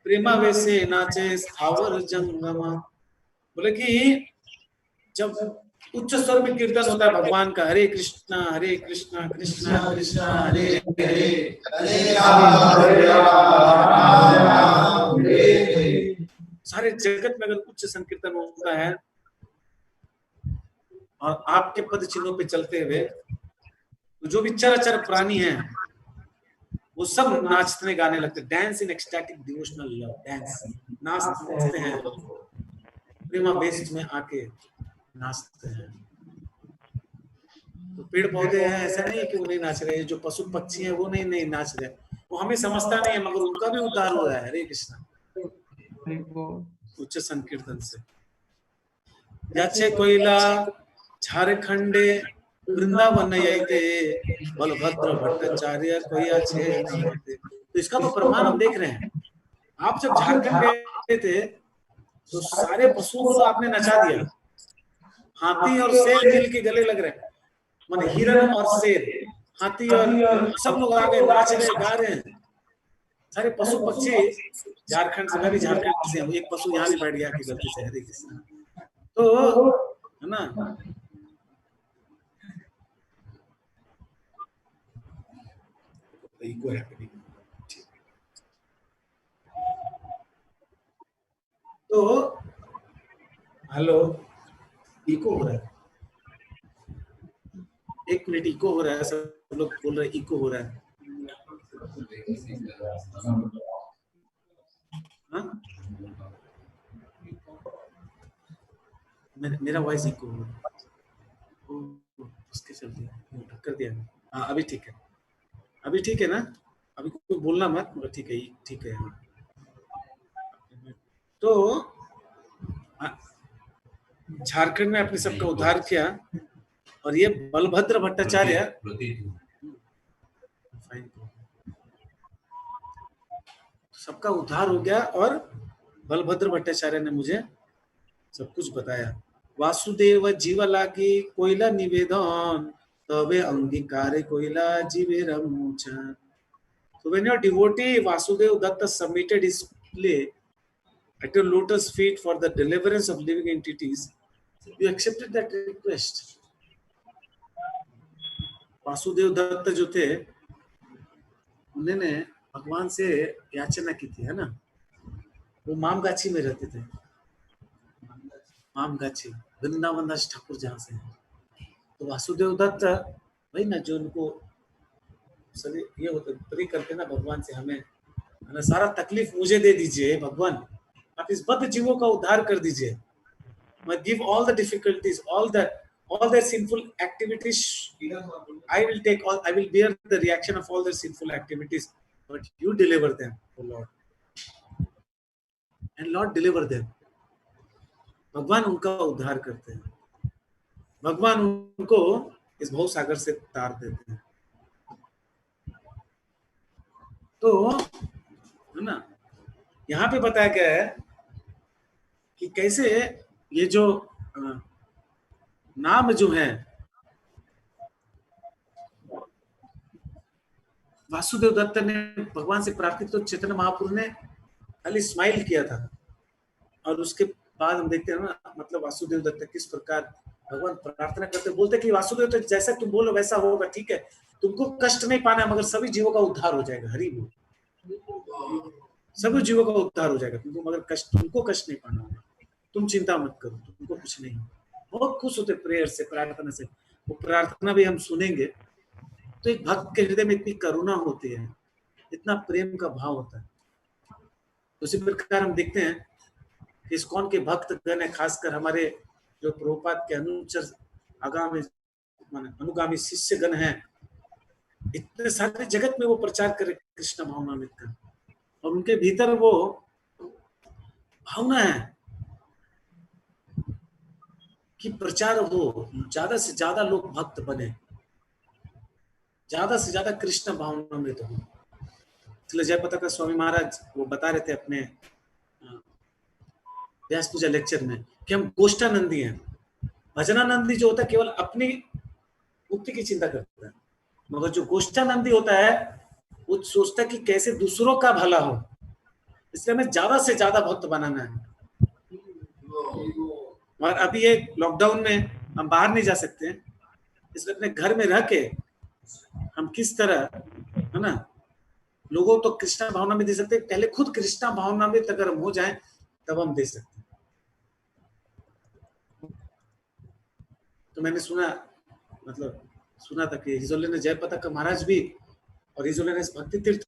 प्रेमा वैसे नाचे स्थावर जंगमा। बोले कि जब उच्च स्वर में कीर्तन होता है भगवान का, हरे कृष्णा कृष्णा कृष्णा हरे हरे हरे राम, सारे जगत में अगर उच्च संकीर्तन होता है और आपके पद चिन्हों पे चलते हुए तो जो भी चराचर प्राणी हैं वो सब नाचने गाने लगते, डांस इन एक्सटैटिक डिवोशनल लव, डांस नाचते हैं, प्रेमा बेस्ट में आके नाचते हैं। तो पेड़ पौधे हैं, ऐसा नहीं है कि वो नहीं नाच रहे, जो पशु पक्षी हैं वो नहीं नाच रहे, वो हमें समझता नहीं है, मगर उनका भी उद्धार हो रहा है। हरे कृष्णा। हरि बोल। उच्च संकीर्तन से याचे कोयला झारखंडे वृंदावन यैते बलभद्र भट्टाचार्य कोया छे नमते। तो इसका तो प्रमाण हम देख रहे हैं। आप जब झारखंड गए थे तो सारे पशुओं को तो आपने नचा दिया, हाथी और शेर मिल के गले लग रहे हैं, माने हिरन और शेर, हाथी और सब लोग आ गए, नाच रहे, गा रहे हैं, सारे पशु पक्षी। झारखंड से, मैं भी झारखंड से हूँ, एक पशु यहाँ भी बैठ गया कि गलती से। हरे कृष्ण। तो है ना, इको हैपनिंग। तो हेलो, इको हो रहा है, एक मिनट, इको हो रहा है, सब लोग बोल रहे हैं इको हो रहा है। हाँ? मेरा वॉइस इको हो रहा है, उसके चलते कर दिया। हाँ अभी ठीक है, अभी ठीक है ना, अभी कोई बोलना मत, मगर ठीक है, ठीक है। तो झारखंड में अपने सबका उद्धार किया, और ये बलभद्र भट्टाचार्य सबका उद्धार हो गया, और बलभद्र भट्टाचार्य ने मुझे सब कुछ बताया। वासुदेव जीव लागी कोयला निवेदन तबे अंगीकार कोयला जीवेर मोचन। So when your devotee Vasudev Datta submitted his play at your lotus feet for the deliverance of living entities, you accepted that request. Vasudev Dutt जो थे, उन्होंने भगवान से याचना की थी, है ना। वो मामगाछी में रहते थे, मामगाछी, वृंदावन दास ठाकुर जहाँ से है। तो वासुदेव दत्त भाई ना, जो उनको सभी ये होते प्रे करते ना भगवान से, हमें है ना, सारा तकलीफ मुझे दे दीजिए भगवान, आप इस बद्ध जीवों का उद्धार कर दीजिए, मैं give all the difficulties, all their sinful activities, I will take all, I will bear the reaction of all their sinful activities, but you deliver them, oh Lord, and Lord deliver them. भगवान उनका उद्धार करते हैं, भगवान उनको इस भव सागर से तार देते हैं। तो है ना, यहाँ पे बताया गया है कि कैसे ये जो नाम जो है, वासुदेव दत्त ने भगवान से प्रार्थना, तो चैतन्य महाप्रभु ने खाली स्माइल किया था, और उसके बाद हम देखते हैं ना, मतलब वासुदेव दत्त किस प्रकार भगवान प्रार्थना करते, बोलते कि वासुदेव दत्त जैसा तुम बोलो वैसा होगा, ठीक है, तुमको कष्ट नहीं पाना, मगर सभी जीवों का उद्धार हो जाएगा। हरि बोल, सभी जीवों का उद्धार हो जाएगा, तुमको मगर कष्ट, तुमको कष्ट नहीं पाना, तुम चिंता मत करो, तुमको कुछ नहीं। बहुत खुश होते प्रेयर से, प्रार्थना से। वो प्रार्थना भी हम सुनेंगे तो एक भक्त के हृदय में इतनी करुणा होती है, इतना प्रेम का भाव होता है। उसी प्रकार हम देखते हैं कि इस्कॉन के भक्त गण है, खासकर हमारे जो प्रभुपाद के अनुचर आगामी अनुगामी शिष्य गण हैं, इतने सारे जगत में वो प्रचार करे कृष्ण भावनामृत का, और उनके भीतर वो भावना है कि प्रचार हो, ज्यादा से ज्यादा लोग भक्त बने, ज्यादा से ज्यादा कृष्ण भावनामृत हो। इसलिए जयपताका स्वामी महाराज वो बता रहे थे अपने व्यास पूजा लेक्चर में कि हम गोष्ठानंदी हैं। भजनानंदी जो होता है केवल अपनी मुक्ति की चिंता करता है, मगर जो गोष्ठानंदी होता है वो सोचता है कि कैसे दूसरों का भला हो। इसलिए हमें ज्यादा से ज्यादा भक्त बनाना है। और अभी ये लॉकडाउन में हम बाहर नहीं जा सकते हैं, इसलिए अपने घर में रह के हम किस तरह, है ना, लोगों तो कृष्णा भावना में दे सकते हैं। पहले खुद कृष्णा भावना में अगर हम हो जाएं तब हम दे सकते हैं। तो मैंने सुना, मतलब सुना था कि हिज होलीनेस जयप्रताप महाराज भी और हिज होलीनेस भक्ति तीर्थ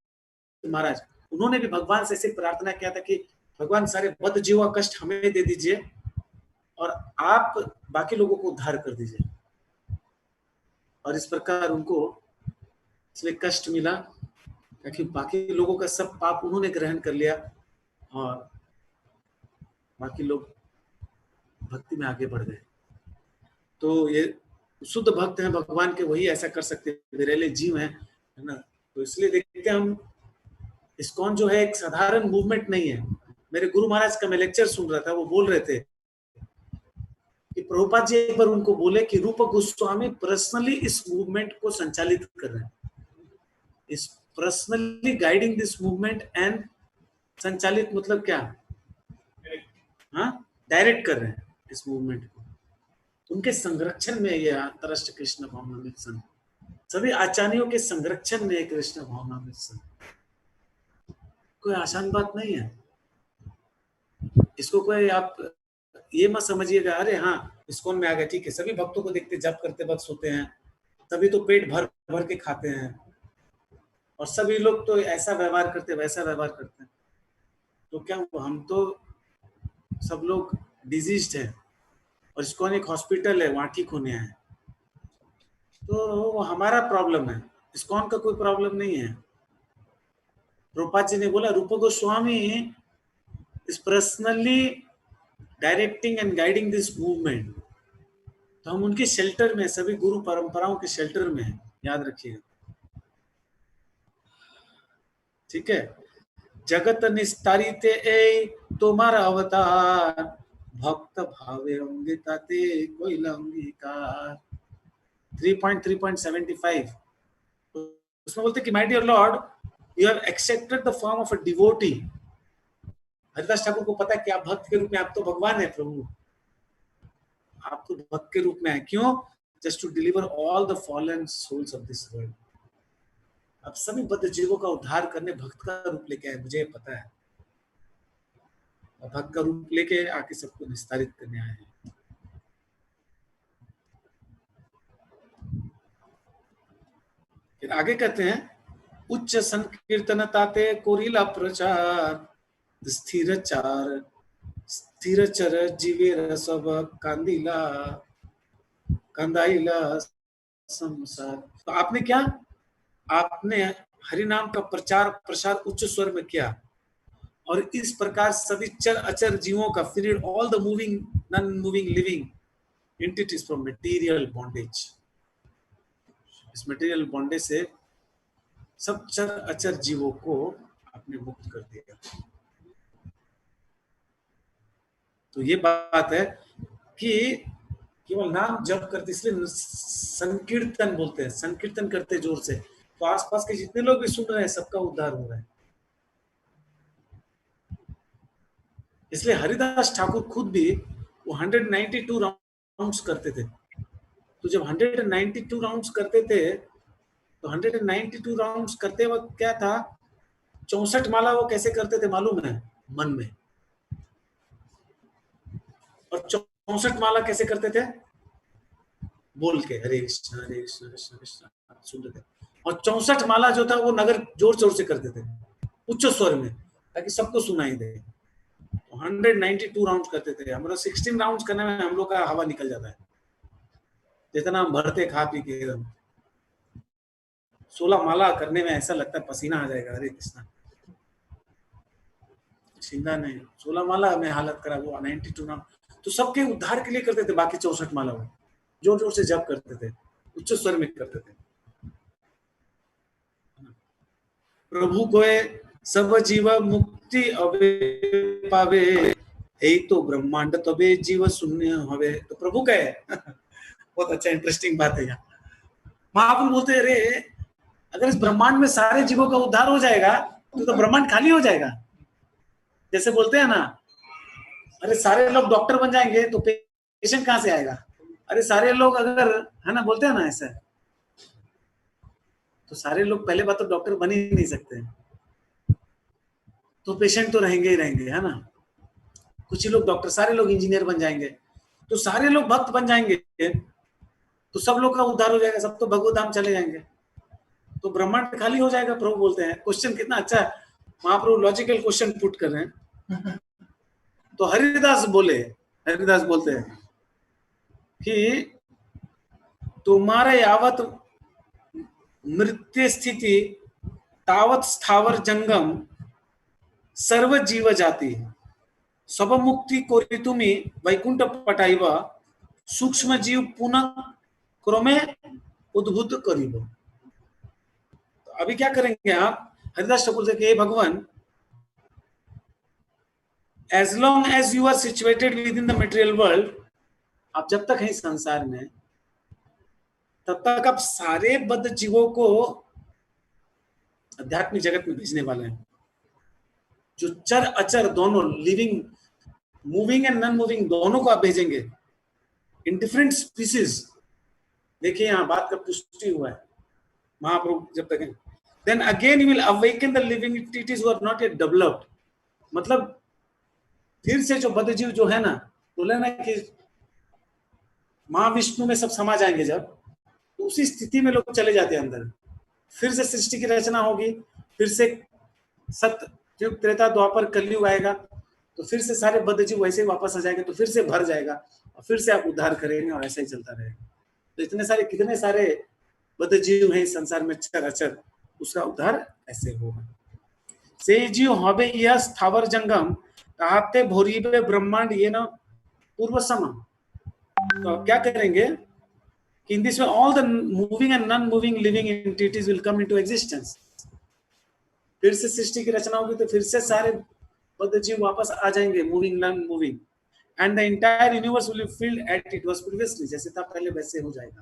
महाराज, उन्होंने भी भगवान से ऐसे प्रार्थना किया था कि भगवान सारे बद्ध जीवों का कष्ट हमें दे दीजिए और आप बाकी लोगों को उद्धार कर दीजिए। और इस प्रकार उनको इसलिए कष्ट मिला क्योंकि बाकी लोगों का सब पाप उन्होंने ग्रहण कर लिया और बाकी लोग भक्ति में आगे बढ़ गए। तो ये शुद्ध भक्त हैं भगवान के, वही ऐसा कर सकते हैं, विरले जीव हैं, है ना। तो इसलिए देखते हैं हम, इस्कॉन जो है एक साधारण मूवमेंट नहीं है। मेरे गुरु महाराज का मैं लेक्चर सुन रहा था, वो बोल रहे थे कि प्रभुपाद जी एक बार उनको बोले कि रूप गोस्वामी पर्सनली इस मूवमेंट को संचालित कर रहे हैं, इस personally guiding this movement and संचालित मतलब क्या, हाँ, डायरेक्ट कर रहे हैं इस मूवमेंट को। उनके संरक्षण में ये अंतरराष्ट्रीय कृष्ण भावनामृत संघ, सभी आचार्यों के संरक्षण में कृष्ण भावनामृत संघ, कोई आसान बात नहीं है। इसको कोई आप ये मत समझिएगा अरे हाँ इस्कॉन में आ गए, ठीक है, सभी भक्तों को देखते जप करते वक्त सोते हैं, सभी तो पेट भर भर के खाते हैं और सभी लोग तो ऐसा व्यवहार करते वैसा व्यवहार करते हैं, तो क्या हुआ, हम तो सब लोग डिजीज्ड है और इस्कॉन एक हॉस्पिटल है, वहां ठीक होने आए, तो वो हमारा प्रॉब्लम है, इस्कॉन का कोई प्रॉब्लम नहीं है। प्रभुपाद जी ने बोला रूप Goswami is personally directing and guiding this movement, तो हम उनके शेल्टर में, सभी गुरु परंपराओं के शेल्टर में हैं, याद रखिएगा, ठीक है। जगत निस्तारिते ए तुम्हारा अवतार, भक्त भावे अंगिताते कोई अंगीकार, 3.3.75 उसमें बोलते कि my dear lord you have accepted the form of a devotee. Haridas Thakur को पता है कि आप भक्त के रूप में, आप तो भगवान है प्रभु, आप तो भक्त के रूप में है, क्यों, just to deliver all the fallen souls of this world. अब सभी बद्ध जीवों का उद्धार करने भक्त का रूप लेके आए, मुझे पता है, भक्त का रूप लेके आके सबको निस्तारित करने आए हैं। फिर आगे कहते हैं उच्च संकीर्तनताते कोरिला प्रचार, स्थिरचार स्थिरचर जीवेर सब कांदिला कंदाइला संसार। तो आपने क्या, आपने हरि नाम का प्रचार प्रसार उच्च स्वर में किया और इस प्रकार सभी चर अचर जीवों का freed all the moving non moving living entities from material bondage. इस मटेरियल बॉन्डेज से सब चर अचर जीवों को आपने मुक्त कर दिया। तो ये बात है कि केवल नाम जप करते, इसलिए संकीर्तन बोलते हैं, संकीर्तन करते जोर से, तो आसपास के जितने लोग भी सुन रहे हैं सबका उद्धार हो रहा है। इसलिए हरिदास ठाकुर खुद भी वो 192 राउंड्स करते थे। तो जब 192 राउंड्स करते थे तो 192 राउंड्स करते वक्त क्या था, 64 माला वो कैसे करते थे मालूम है, मन में, और 64 माला कैसे करते थे, बोल के हरे कृष्ण कृष्ण कृष्ण सुनते थे। और 64 माला जो था वो नगर जोर जोर से करते थे उच्च स्वर में, ताकि सबको सुनाई दे। 192 राउंड करते थे, हम लोग 16 राउंड करने में हम लोग का हवा निकल जाता है, जितना हम भरते खा पी के एकदम। 16 माला करने में ऐसा लगता है पसीना आ जाएगा, हरे कृष्णा, पसीना नहीं, 16 माला में हालत खराब हुआ। 92 राउंड तो सबके उद्धार के लिए करते थे, बाकी 64 माला वो जोर जोर से जप करते थे, उच्च स्वर में करते थे। प्रभु को सब जीव मुक्ति अवे पावे, यही तो ब्रह्मांड तबे जीव शून्य हवे। तो प्रभु का है बहुत अच्छा इंटरेस्टिंग बात है यहाँ। महाप्रभु बोलते अरे अगर इस ब्रह्मांड में सारे जीवों का उद्धार हो जाएगा तो ब्रह्मांड खाली हो जाएगा। जैसे बोलते हैं ना, अरे सारे लोग डॉक्टर बन जाएंगे तो पेशेंट कहां से आएगा, अरे सारे लोग अगर, है ना, बोलते हैं ना ऐसा, तो सारे लोग पहले बात तो डॉक्टर बन ही नहीं सकते, तो पेशेंट तो रहेंगे ही रहेंगे, है ना। कुछ ही लोग डॉक्टर, सारे लोग इंजीनियर बन जाएंगे, तो सारे लोग भक्त बन जाएंगे तो सब लोग का उद्धार हो जाएगा, सब तो भगवत धाम चले जाएंगे, तो ब्रह्मांड खाली हो जाएगा। प्रभु बोलते हैं, क्वेश्चन कितना अच्छा है, महाप्रभु लॉजिकल क्वेश्चन पुट कर रहे हैं। तो हरिदास बोलते हैं कि तुम्हारा यावत मृत्यु स्थिति तावत स्थावर जंगम सर्व जीव जाति सब मुक्ति कोरी तुम्ही वैकुंठ पटाइवा सूक्ष्म जीव पुनः क्रमे उद्भुत करीब। अभी क्या करेंगे आप, हरिदास ठाकुर से, भगवान, as long as you are situated within the material world, आप जब तक हैं संसार में तब तक आप सारे बद्ध जीवों को आध्यात्मिक जगत में भेजने वाले हैं। जो चर अचर दोनों, living, moving and non moving, दोनों को आप भेजेंगे इन डिफरेंट स्पीसीज। देखिए यहाँ बात का पुष्टि हुआ है महाप्रभु जब तक है। Then again you will awaken the living entities who are not yet developed. मतलब फिर से जो बद्ध जीव जो है ना, बोले ना कि महाविष्णु में सब समा जाएंगे जब, तो उसी स्थिति में लोग चले जाते हैं अंदर। फिर से सृष्टि की रचना होगी, फिर से सत्य त्रेता द्वापर कलयुग आएगा, तो फिर से सारे बद्ध जीव वैसे ही वापस आ जाएंगे, तो फिर से भर जाएगा और फिर से आप उद्धार करेंगे और ऐसा ही चलता रहेगा। तो इतने सारे, कितने सारे बद्ध जीव हैं इस संसार में, चर अचर, उसका उद्धार ऐसे होगा। से जीव हबे यह स्थावर जंगम कहते भोरीबे ब्रह्मांड ये न पूर्व सम। तो क्या करेंगे कि in this way all the moving and non moving living entities will come into existence. फिर से सृष्टि की रचना होगी, तो फिर से सारे बद्ध जीव वापस आ जाएंगे, moving non moving, and the entire universe will be filled at it was previously, जैसे था पहले वैसे हो जाएगा।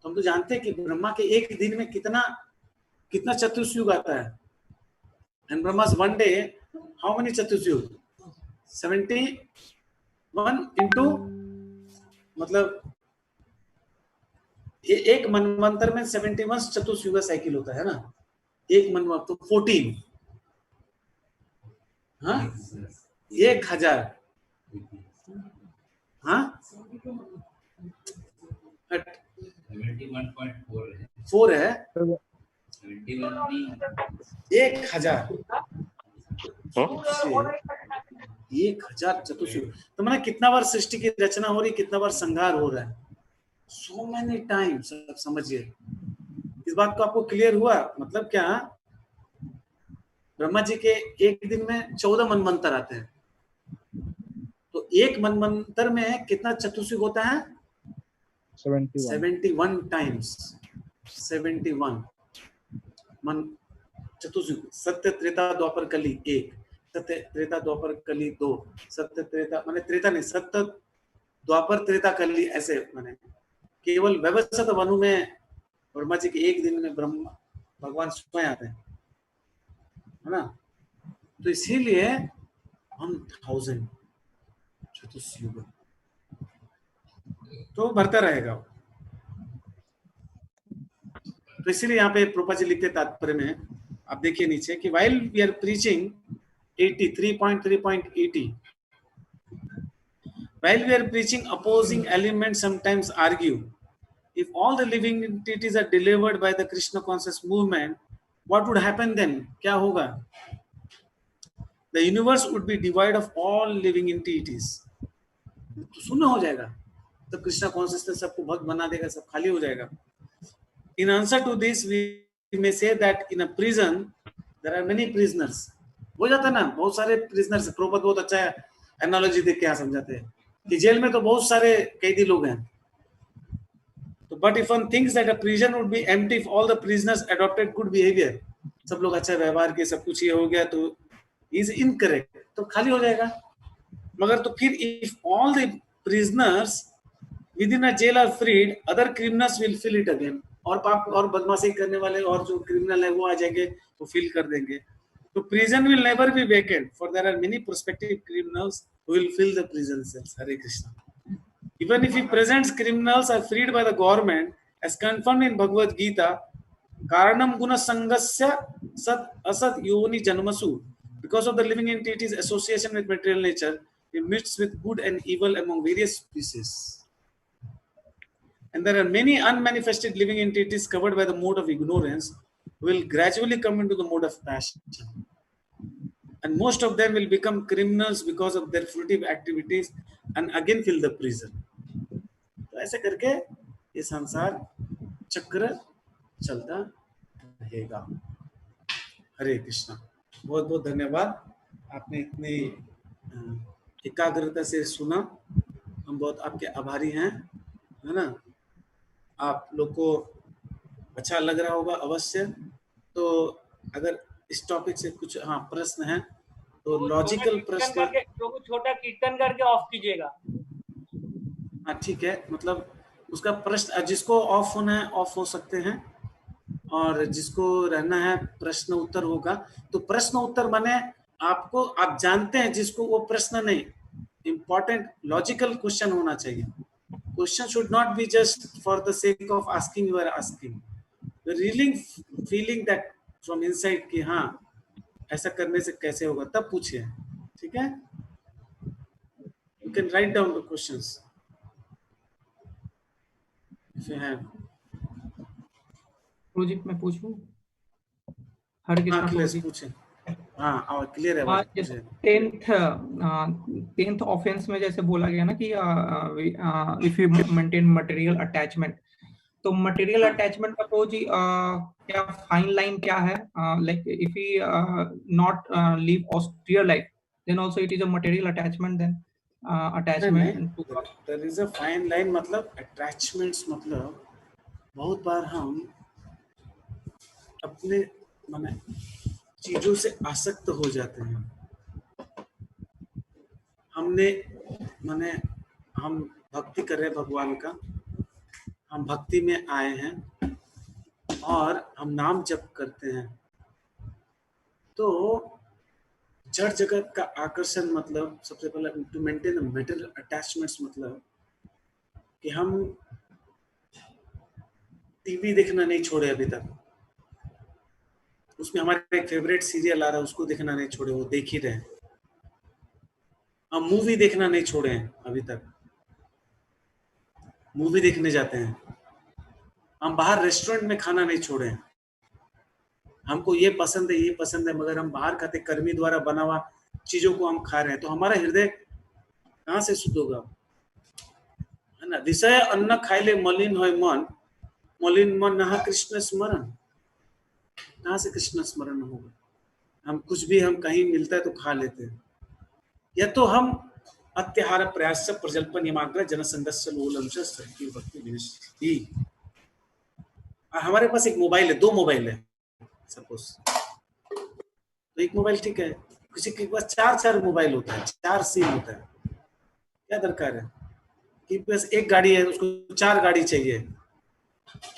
तो हम तो जानते हैं कि ब्रह्मा के एक दिन में कितना चतुर्युग आता है। And Brahma's one day, how many chaturyuga? 71 into, मतलब एक मनवंतर में 71 चतुर्युग साइकिल होता है ना, एक मनवंतर तो 14, हाँ 1000, हाँ 4 है 1000, 1000 चतुर्युग। तो मैंने कितना बार सृष्टि की रचना हो रही, कितना बार संहार हो रहा है, सो मेनी टाइम्स। आप समझिए, इस बात को आपको क्लियर हुआ? मतलब क्या, ब्रह्मा जी के एक दिन में 14 मनवंतर आते हैं, तो एक मनवंतर में कितना चतुर्युग होता है? 71 टाइम्स, 71 मन चतुर्युग। सत्य त्रेता द्वापर कली 1, सत्य त्रेता द्वापर कली 2, सत्य त्रेता माने त्रेता नहीं, सत्य द्वापर त्रेता कली, ऐसे माने केवल व्यवस्थित वनु में ब्रह्मा जी के एक दिन में ब्रह्मा भगवान स्वयं आते हैं, है ना। तो इसीलिए 1000 चतुर्युग तो भरता रहेगा। तो इसीलिए यहाँ पे प्रोपा जी लिखते तात्पर्य में, आप देखिए नीचे कि while we are preaching 83.3.80, while we are preaching, opposing elements sometimes argue if all the living entities are delivered by the Krishna conscious movement, what would happen then? क्या होगा? The universe would be devoid of all living entities. तो शून्य हो जाएगा, तो कृष्णा कॉन्शियसनेस सबको भक्त बना देगा, सब खाली हो जाएगा। In answer to this, we may say that in a prison there are many prisoners. हो जाता है ना, बहुत सारे prisoners। प्रोपद बहुत अच्छा है एनालॉजी देख के यहाँ समझाते हैं कि जेल में तो बहुत सारे कैदी लोग हैं। तो but if one thinks that a prison would be empty if all the prisoners adopted good behavior, सब लोग अच्छा व्यवहार के सब कुछ ये हो गया, तो is incorrect, तो खाली हो जाएगा। मगर तो फिर if all the prisoners within a jail are freed, other criminals will fill it again. और पाप और बदमाशी करने वाले और जो क्रिमिनल है वो आ जाएंगे, वो फिल कर देंगे। तो prison will never be vacant, for there are many prospective criminals who will fill the prison cells. Hare Krishna. Even if the present criminals are freed by the government, as confirmed in Bhagavad Gita, karanam guna sangasya sat asat yoni janmasu, because of the living entities association with material nature, we mix with good and evil among various species. and there are many unmanifested living entities covered by the mode of ignorance will gradually come into the mode of passion, and most of them will become criminals because of their fruitive activities and again fill the prison. तो ऐसे करके ये संसार चक्र चलता रहेगा। हरे कृष्णा। बहुत बहुत धन्यवाद, आपने इतनी एकाग्रता से सुना, हम बहुत आपके आभारी हैं, है ना। आप लोग को अच्छा लग रहा होगा अवश्य। तो अगर इस टॉपिक से कुछ प्रश्न है तो लॉजिकल प्रश्न, छोटा कीर्तन करके ऑफ कीजिएगा। हाँ ठीक है, मतलब उसका प्रश्न, जिसको ऑफ होना है ऑफ हो सकते हैं, और जिसको रहना है प्रश्न उत्तर होगा। तो प्रश्न उत्तर माने आपको, आप जानते हैं जिसको, वो प्रश्न नहीं, इंपॉर्टेंट लॉजिकल क्वेश्चन होना चाहिए। Question should not be just for the sake of asking, you are asking, really feeling that from inside कि हाँ ऐसा करने से कैसे होगा, तब पूछिए, ठीक है। You can write down the questions if you have. Project में पूछूं? हर किसी पूछे। हाँ, और क्लियर है बात। 10th ऑफेंस में जैसे बोला गया ना कि if you maintain material attachment, तो मटेरियल अटैचमेंट का तो जी क्या फाइन लाइन क्या है? Like if you not live austere life, then also it is a material attachment, then attachment. There is a fine line, मतलब अटैचमेंट्स, मतलब बहुत बार हम अपने माने चीजों से आसक्त हो जाते हैं। हमने माने हम भक्ति कर रहे हैं भगवान का, हम भक्ति में आए हैं और हम नाम जप करते हैं, तो जड़ जगत का आकर्षण, मतलब सबसे पहले टू मेंटेन मेटेरियल अटैचमेंट्स, मतलब कि हम टीवी देखना नहीं छोड़े अभी तक, उसमें हमारा एक फेवरेट सीरियल आ रहा है उसको देखना नहीं छोड़े, वो देख ही रहे हैं। हम मूवी देखना नहीं छोड़े हैं अभी तक, मूवी देखने जाते हैं। हम बाहर रेस्टोरेंट में खाना नहीं छोड़े हैं, हमको ये पसंद है ये पसंद है, मगर हम बाहर खाते कर्मी द्वारा बना हुआ चीजों को हम खा रहे हैं, तो हमारा हृदय कहाँ से शुद्ध होगा, है ना। विषय अन्न खाइले मलिन होय मन, मलिन मन नहा कृष्ण स्मरण, कहाँ से कृष्ण स्मरण होगा। हम कुछ भी, हम कहीं मिलता है तो खा लेते हैं, या तो हम अत्याहार प्रयास प्रजल्पन यमाग्र जनसंदस्य लोलंश सत्य भक्ति विनिष्ठी। हमारे पास एक मोबाइल है, 2 मोबाइल है सपोज, तो एक मोबाइल ठीक है, किसी के पास 4 मोबाइल होता है, 4 सिम होता है, क्या दरकार है कि बस एक गाड़ी है उसको 4 गाड़ी चाहिए,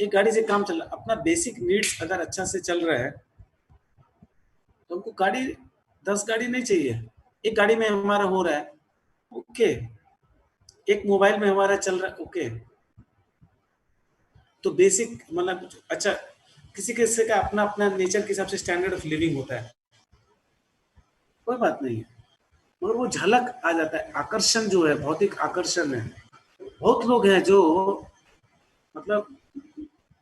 एक गाड़ी से काम चल रहा। अपना बेसिक नीड्स अगर अच्छा से चल रहा है तो हमको गाड़ी 10 गाड़ी नहीं चाहिए, एक गाड़ी में हमारा हो रहा है ओके, एक मोबाइल में हमारा चल रहा है ओके। तो बेसिक मतलब अच्छा, किसी किसी का अपना अपना नेचर के हिसाब से स्टैंडर्ड ऑफ लिविंग होता है, कोई बात नहीं है, मगर वो झलक आ जाता है। आकर्षण जो है, भौतिक आकर्षण है, बहुत लोग हैं जो मतलब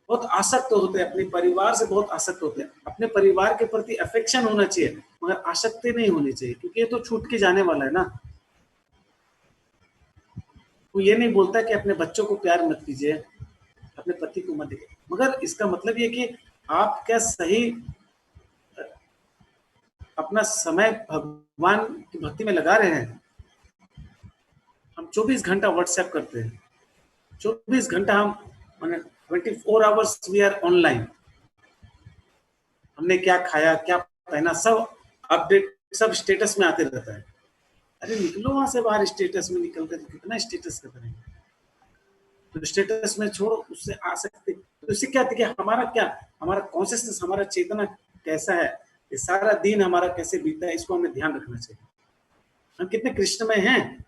बहुत आसक्त होते हैं, अपने परिवार से बहुत आसक्त होते हैं। अपने परिवार के प्रति अफेक्शन होना चाहिए, मगर आसक्ति नहीं होनी चाहिए, क्योंकि ये तो छूट के जाने वाला है ना। वो ये नहीं बोलता कि अपने बच्चों को प्यार मत कीजिए, अपने पति को मत दीजिए, मगर इसका मतलब ये कि आप क्या सही अपना समय भगवान की भक्ति में लगा रहे हैं। हम 24 घंटा व्हाट्सएप करते हैं, 24 घंटा हम माने 24 आवर्स वी आर ऑनलाइन। हमने क्या खाया, क्या पहना, सब अपडेट, सब स्टेटस में आते रहता है। अरे निकलो वहां से बाहर, स्टेटस में निकलते तो कितना स्टेटस करते हैं, तो स्टेटस में छोड़ो, उससे आ सकते। तो इससे क्या कि हमारा क्या, हमारा कॉन्शियसनेस, हमारा चेतना कैसा है, ये सारा दिन हमारा कैसे बीतता है, इसको हमें ध्यान रखना चाहिए। हम कितने कृष्णमय हैं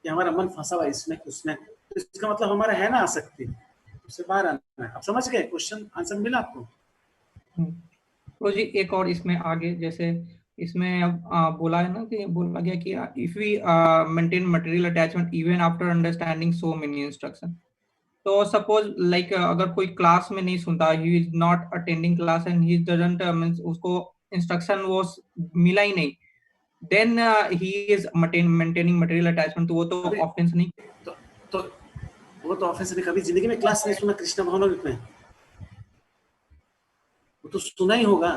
कि हमारा मन फंसा हुआ इसमें उसमें, तो इसका मतलब हमारा है ना आसक्ति, उससे बाहर आना है। आप समझ गए? क्वेश्चन आंसर मिला आपको? तो जी एक और इसमें आगे, जैसे इसमें अब बोला है ना कि बोला गया कि if we maintain material attachment even after understanding so many instruction, तो सपोज लाइक अगर कोई क्लास में नहीं सुनता, he is not attending class and he doesn't means उसको इंस्ट्रक्शन वो मिला ही नहीं, then he is maintaining material attachment, तो वो तो अभी ऑफेंस नहीं। तो वो तो ऑफिस ने कभी जिंदगी में क्लास नहीं सुना कृष्ण भवनों में, वो तो सुना ही होगा।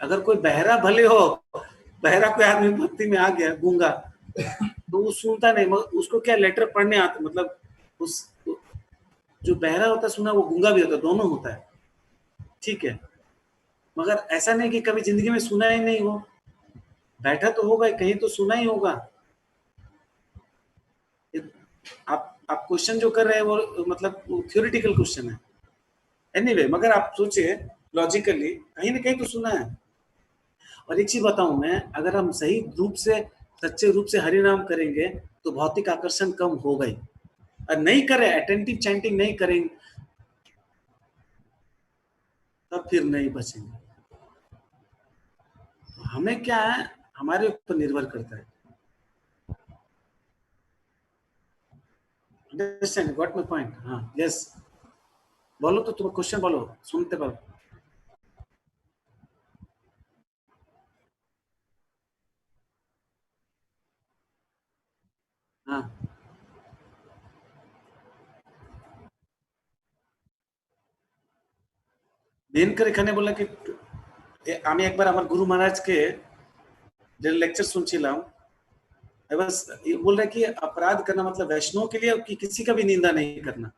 अगर कोई बहरा भले हो, बहरा कोई आदमी भक्ति में आ गया गूंगा, तो वो सुनता नहीं, मगर उसको क्या लेटर पढ़ने आता, मतलब उस जो बहरा होता है सुना, वो गूंगा भी होता है, दोनों होता है, ठीक है। मगर ऐसा नहीं कि कभी जिंदगी में सुना ही नहीं हो, बैठा तो होगा कहीं तो सुना ही होगा। आप क्वेश्चन जो कर रहे हैं वो मतलब थ्योरेटिकल क्वेश्चन है एनीवे, मगर आप सोचिए लॉजिकली कहीं ना कहीं तो सुना है। और एक चीज बताऊं मैं, अगर हम सही रूप से सच्चे रूप से हरि नाम करेंगे तो भौतिक आकर्षण कम हो गई, और नहीं करें अटेंटिव चैंटिंग नहीं करेंगे तब फिर नहीं बचेंगे। हमें क्या है, हमारे ऊपर निर्भर करता है। Understand, got my point? हाँ, यस, बोलो तो, तुम क्वेश्चन बोलो, सुनते बोलो। हाँ, দিনকার এখানে বললাম কি, আমি একবার আমার গুরু মহারাজকে যে लेक्चर শুনছিলাম, बस ये बोल रहे कि अपराध करना मतलब वैष्णव के लिए कि किसी का भी निंदा नहीं करना।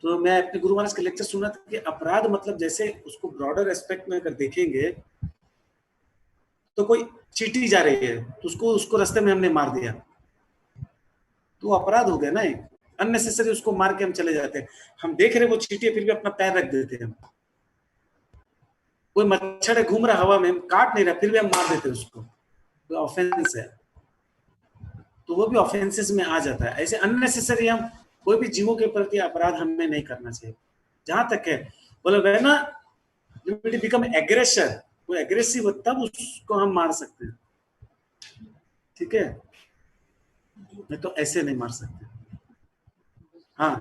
तो मैं अपने गुरु महाराज के लेक्चर सुन रहा था कि अपराध मतलब जैसे उसको ब्रॉडर एस्पेक्ट में अगर देखेंगे तो कोई चींटी जा रही है तो उसको उसको रास्ते में हमने मार दिया तो अपराध हो गया ना, एक अननेसेसरी उसको मार के हम चले जाते हैं। हम देख रहे वो चींटी है फिर भी अपना पैर रख देते हैं। कोई मच्छर है घूम रहा हवा में, काट नहीं रहा फिर भी हम मार देते हैं उसको, तो ऑफेंस है, तो वो भी ऑफेंसेस में आ जाता है। ऐसे अननेसेसरी हम कोई भी जीवों के प्रति अपराध हमें नहीं करना चाहिए। जहां तक है बोले वह ना बिकम एग्रेसर, वो एग्रेसिव तब उसको हम मार सकते हैं, ठीक है, नहीं तो ऐसे नहीं मार सकते। हाँ,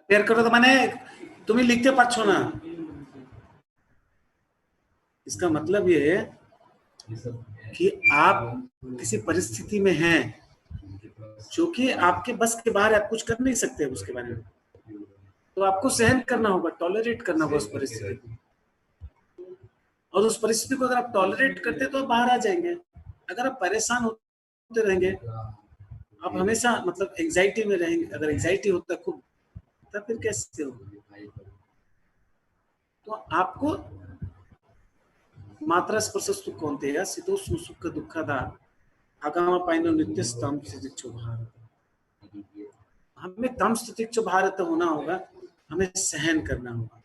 বের করো তো মানে তুমি লিখতে পারছো না, इसका मतलब ये है कि आप किसी परिस्थिति में हैं जो कि आपके बस के बाहर, आप कुछ कर नहीं सकते उसके बारे में, तो आपको सहन करना होगा, टॉलरेट करना होगा उस परिस्थिति को। और उस परिस्थिति को अगर आप टॉलरेट करते तो आप बाहर आ जाएंगे। अगर आप परेशान होते रहेंगे, आप हमेशा मतलब एंजाइटी में रहेंगे, अगर एंजाइटी होता है खूब तब फिर कैसे होगा? तो आपको मात्रा स्पर्शस्तु कौनतेय शीतोष्ण सुख दुखदा आगाम पाइनो नित्य स्तम स्थितिच्छ भारत। हमें तम स्थितिच्छ भारत होना होगा, हमें सहन करना होगा।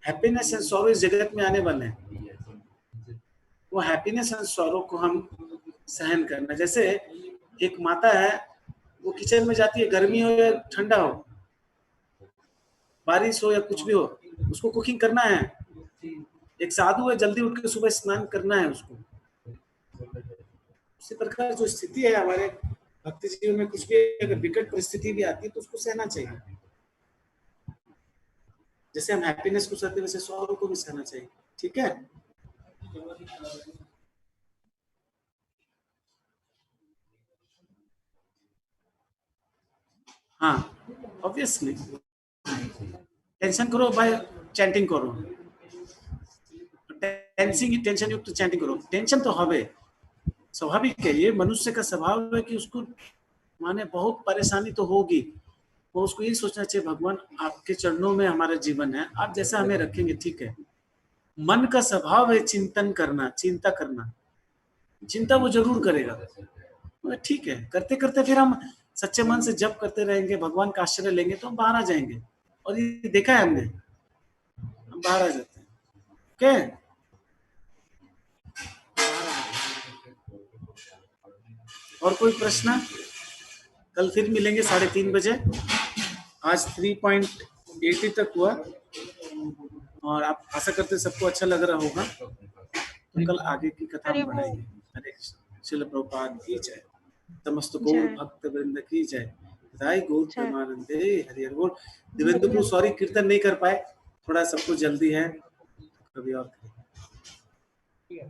हैप्पीनेस एंड सॉरो इस जगत में आने वाले हैं, वो हैप्पीनेस एंड सॉरो को हम सहन करना। जैसे एक माता है, वो किचन में जाती है, गर्मी हो या ठंडा हो, बारिश हो या कुछ भी हो, उसको कुकिंग करना है। एक साधु है, जल्दी उठ के सुबह स्नान करना है उसको। उसी प्रकार जो स्थिति है हमारे भक्ति जीवन में, कुछ भी अगर विकट परिस्थिति भी आती है तो उसको सहना चाहिए। जैसे हम हैप्पीनेस को सहते वैसे सॉरो को भी सहना चाहिए, ठीक है। हाँ, ऑब्वियसली टेंशन करो भाई, चैंटिंग करो, टेंशन युक्त चैंटिंग करो, टेंशन तो हवे स्वाभाविक है, ये मनुष्य का स्वभाव है कि उसको माने बहुत परेशानी तो होगी। वो उसको यही सोचना चाहिए भगवान आपके चरणों में हमारा जीवन है, आप जैसा हमें रखेंगे ठीक है। मन का स्वभाव है चिंतन करना, चिंता करना, चिंता वो जरूर करेगा, ठीक है। करते करते फिर हम सच्चे मन से जप करते रहेंगे, भगवान का आश्रय लेंगे तो हम बाहर आ जाएंगे। और ये देखा है हमने, हम बाहर आ जाते हैं, ओके। और कोई प्रश्न? कल फिर मिलेंगे 3:30 बजे। आज 3.80 तक हुआ और आप आशा करते सबको अच्छा लग रहा होगा। तो कल आगे की कथा हम बढ़ाएंगे। हरे कृष्ण। श्रील प्रभुपाद की जय। समस्त गौर भक्त वृंद की जय। राय गौर प्रेमानंदे हरि हरि बोल। देवेंद्र सॉरी कीर्तन नहीं कर पाए, थोड़ा सबको जल्दी है, कभी और करेंगे।